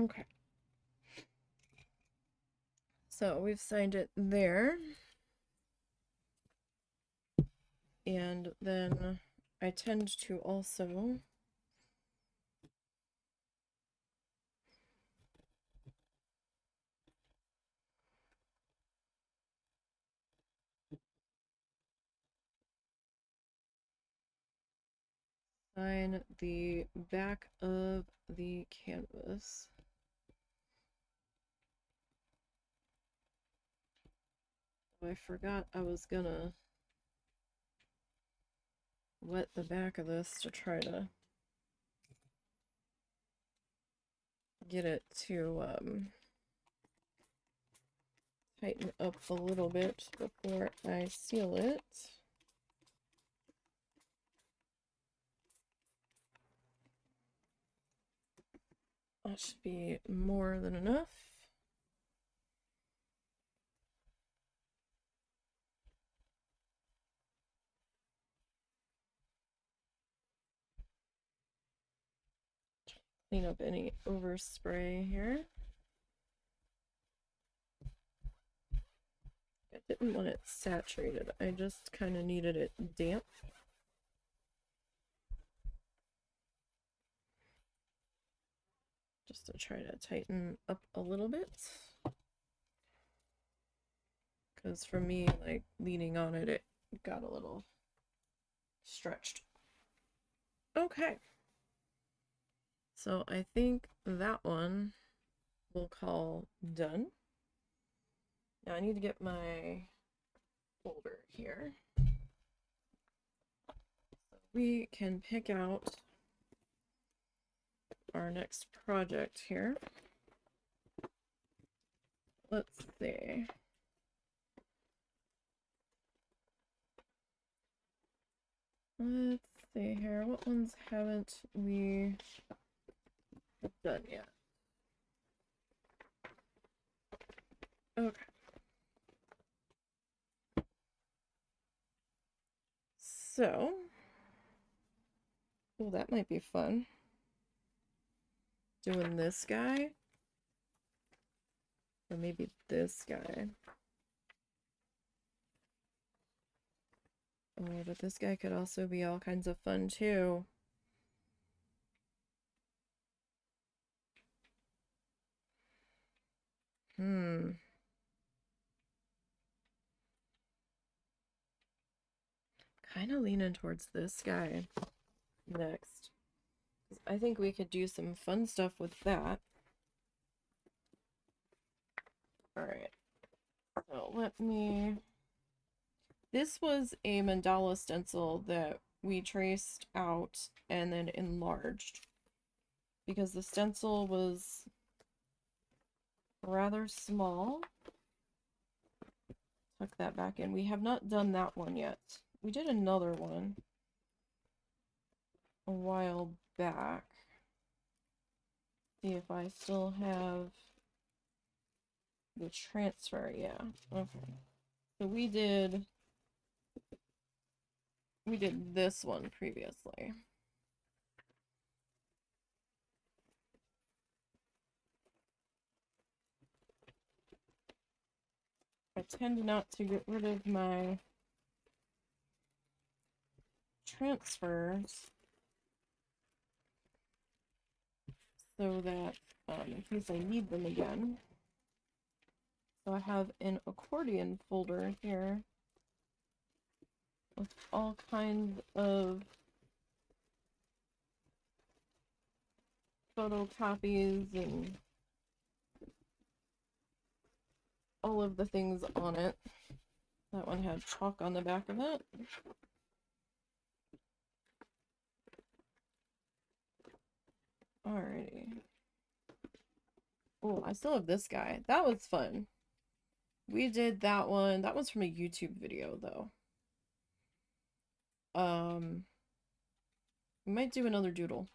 Okay. So we've signed it there. And then I tend to also sign the back of the canvas. I forgot I was gonna wet the back of this to try to get it to tighten up a little bit before I seal it. That should be more than enough. Clean up any overspray here. I didn't want it saturated. I just kind of needed it damp. Just to try to tighten up a little bit. Because for me, like, leaning on it, it got a little stretched. Okay. So I think that one we'll call done. Now I need to get my folder here. We can pick out our next project here. Let's see. Let's see here. What ones haven't we done yet? Okay. So, oh, that might be fun. Doing this guy. Or maybe this guy. Oh, but this guy could also be all kinds of fun too. Kind of leaning towards this guy next. I think we could do some fun stuff with that. Alright. So let me... This was a mandala stencil that we traced out and then enlarged. Because the stencil was rather small. Tuck that back in. We have not done that one yet. We did another one a while back. See if I still have the transfer. Yeah. Okay. So we did this one previously. I tend not to get rid of my transfers so that in case I need them again. So I have an accordion folder here with all kinds of photocopies and all of the things on it. That one had chalk on the back of it. Alrighty. Oh, I still have this guy. That was fun. We did that one. That was from a YouTube video, though. We might do another doodle.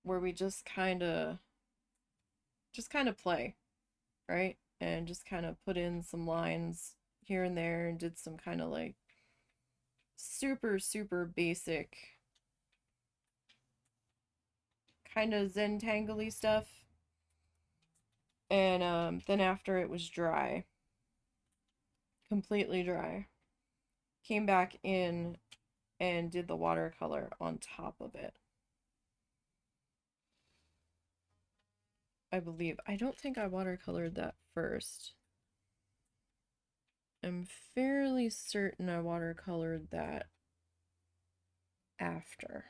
Where we just kind of play, right? And just kind of put in some lines here and there and did some kind of like super, super basic kind of Zentangle-y stuff. And then after it was dry, completely dry, came back in and did the watercolor on top of it. I believe. I don't think I watercolored that first. I'm fairly certain I watercolored that after.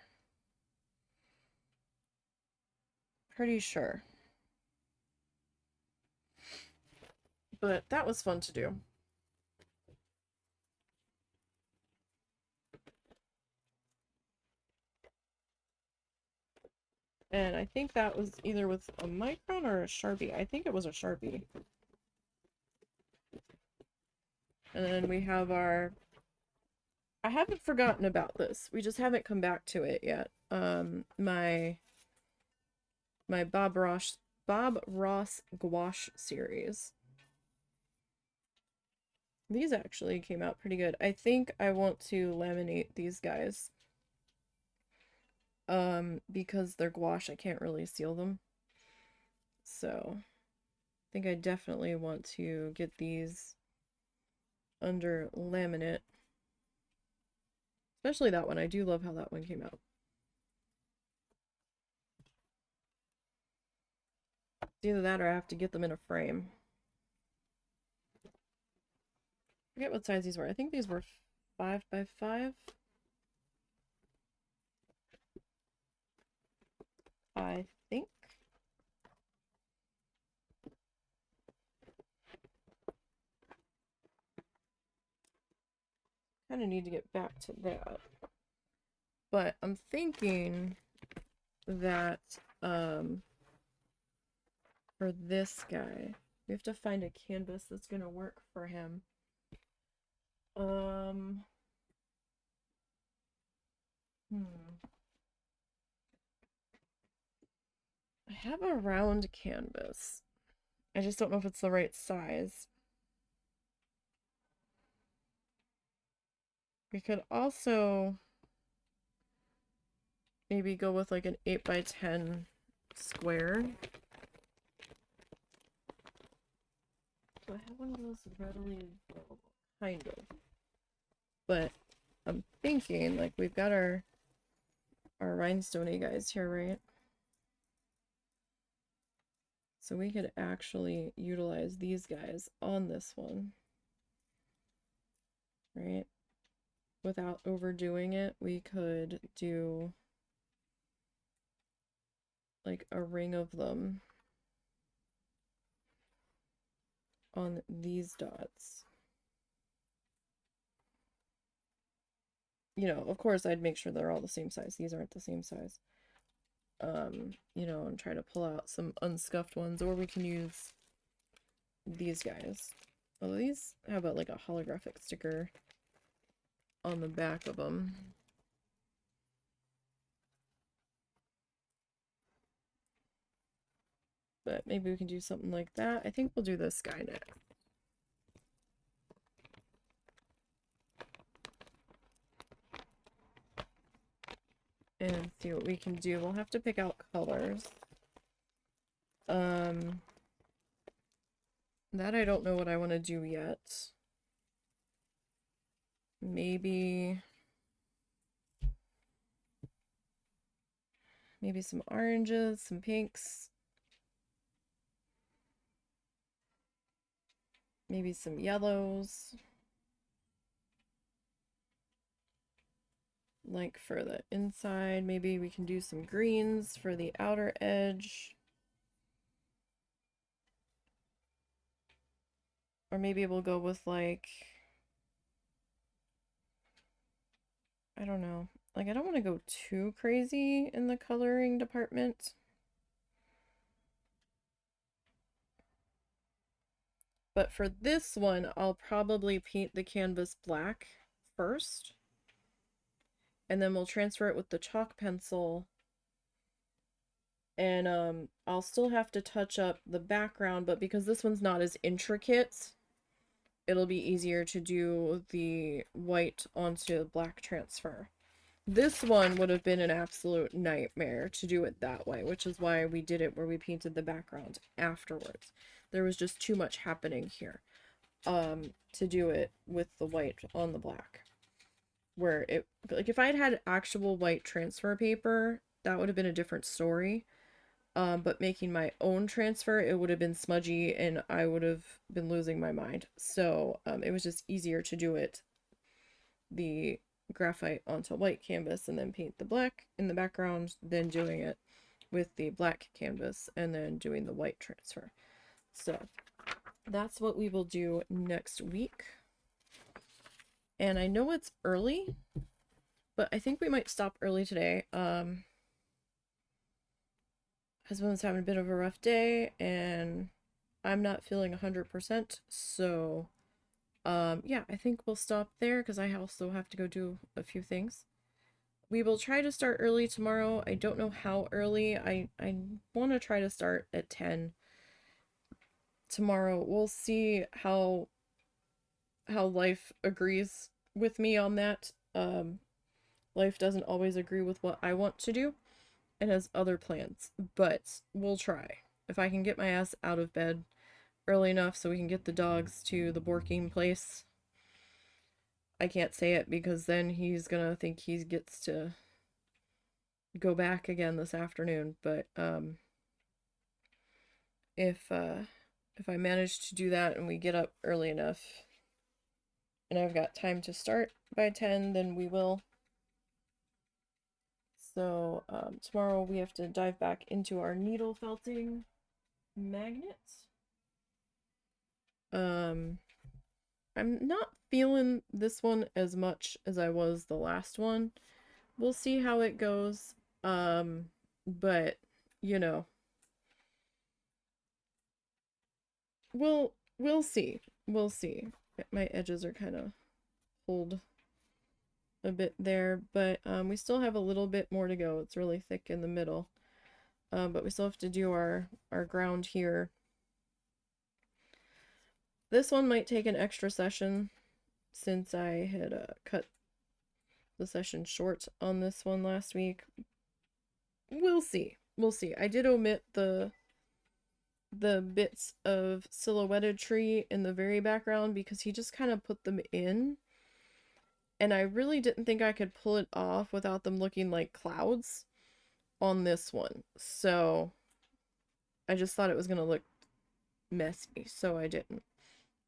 Pretty sure. But that was fun to do. And I think that was either with a Micron or a Sharpie. I think it was a Sharpie. And then we have our... I haven't forgotten about this. We just haven't come back to it yet. My Bob Ross gouache series. These actually came out pretty good. I think I want to laminate these guys. Because they're gouache, I can't really seal them. So, I think I definitely want to get these under laminate. Especially that one. I do love how that one came out. It's either that or I have to get them in a frame. I forget what size these were. I think these were 5x5. I think. Kind of need to get back to that. But I'm thinking that for this guy, we have to find a canvas that's gonna work for him. I have a round canvas. I just don't know if it's the right size. We could also maybe go with like an 8x10 square. Do I have one of those readily available? Kind of. But I'm thinking, like, we've got our rhinestone-y guys here, right? So we could actually utilize these guys on this one. Right? Without overdoing it, we could do like a ring of them on these dots. You know, of course, I'd make sure they're all the same size. These aren't the same size. You know, and try to pull out some unscuffed ones, or we can use these guys. Although these have like a holographic sticker on the back of them. But maybe we can do something like that. I think we'll do this guy next. And see what we can do. We'll have to pick out colors. That I don't know what I want to do yet. Maybe some oranges, some pinks. Maybe some yellows. Like for the inside, maybe we can do some greens for the outer edge. Or maybe we'll go with like, I don't know. Like, I don't want to go too crazy in the coloring department. But for this one, I'll probably paint the canvas black first. And then we'll transfer it with the chalk pencil. And I'll still have to touch up the background, but because this one's not as intricate, it'll be easier to do the white onto black transfer. This one would have been an absolute nightmare to do it that way, which is why we did it where we painted the background afterwards. There was just too much happening here to do it with the white on the black. Where it, like, if I'd had actual white transfer paper, that would have been a different story. But making my own transfer, it would have been smudgy and I would have been losing my mind. So it was just easier to do it the graphite onto white canvas and then paint the black in the background, than doing it with the black canvas and then doing the white transfer. So that's what we will do next week. And I know it's early, but I think we might stop early today. Husband's having a bit of a rough day and I'm not feeling 100%, so yeah, I think we'll stop there because I also have to go do a few things. We will try to start early tomorrow. I don't know how early. I want to try to start at 10 tomorrow. We'll see how life agrees with me on that. Life doesn't always agree with what I want to do and has other plans, but we'll try. If I can get my ass out of bed early enough so we can get the dogs to the Borking place. I can't say it because then he's gonna think he gets to go back again this afternoon, but if I manage to do that and we get up early enough and I've got time to start by 10, then we will. So tomorrow we have to dive back into our needle felting magnets. I'm not feeling this one as much as I was the last one. We'll see how it goes. But you know, we'll see. We'll see. My edges are kind of pulled a bit there, but we still have a little bit more to go. It's really thick in the middle. But we still have to do our ground here. This one might take an extra session since I had cut the session short on this one last week. We'll see. We'll see. I did omit the bits of silhouetted tree in the very background because he just kind of put them in. And I really didn't think I could pull it off without them looking like clouds on this one. So I just thought it was going to look messy, so I didn't.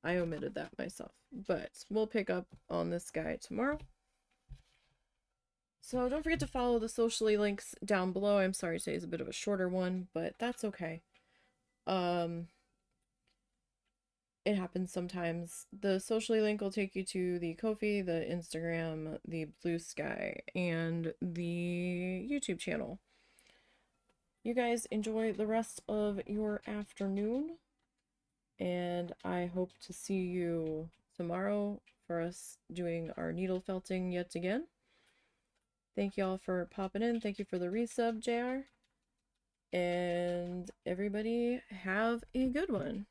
I omitted that myself. But we'll pick up on this guy tomorrow. So don't forget to follow the socially links down below. I'm sorry today's a bit of a shorter one, but that's okay. It happens sometimes. The socially link will take you to the Ko-fi, the Instagram, the Blue Sky, and the YouTube channel. You guys enjoy the rest of your afternoon, and I hope to see you tomorrow for us doing our needle felting yet again. Thank y'all for popping in. Thank you for the resub, JR. And everybody have a good one.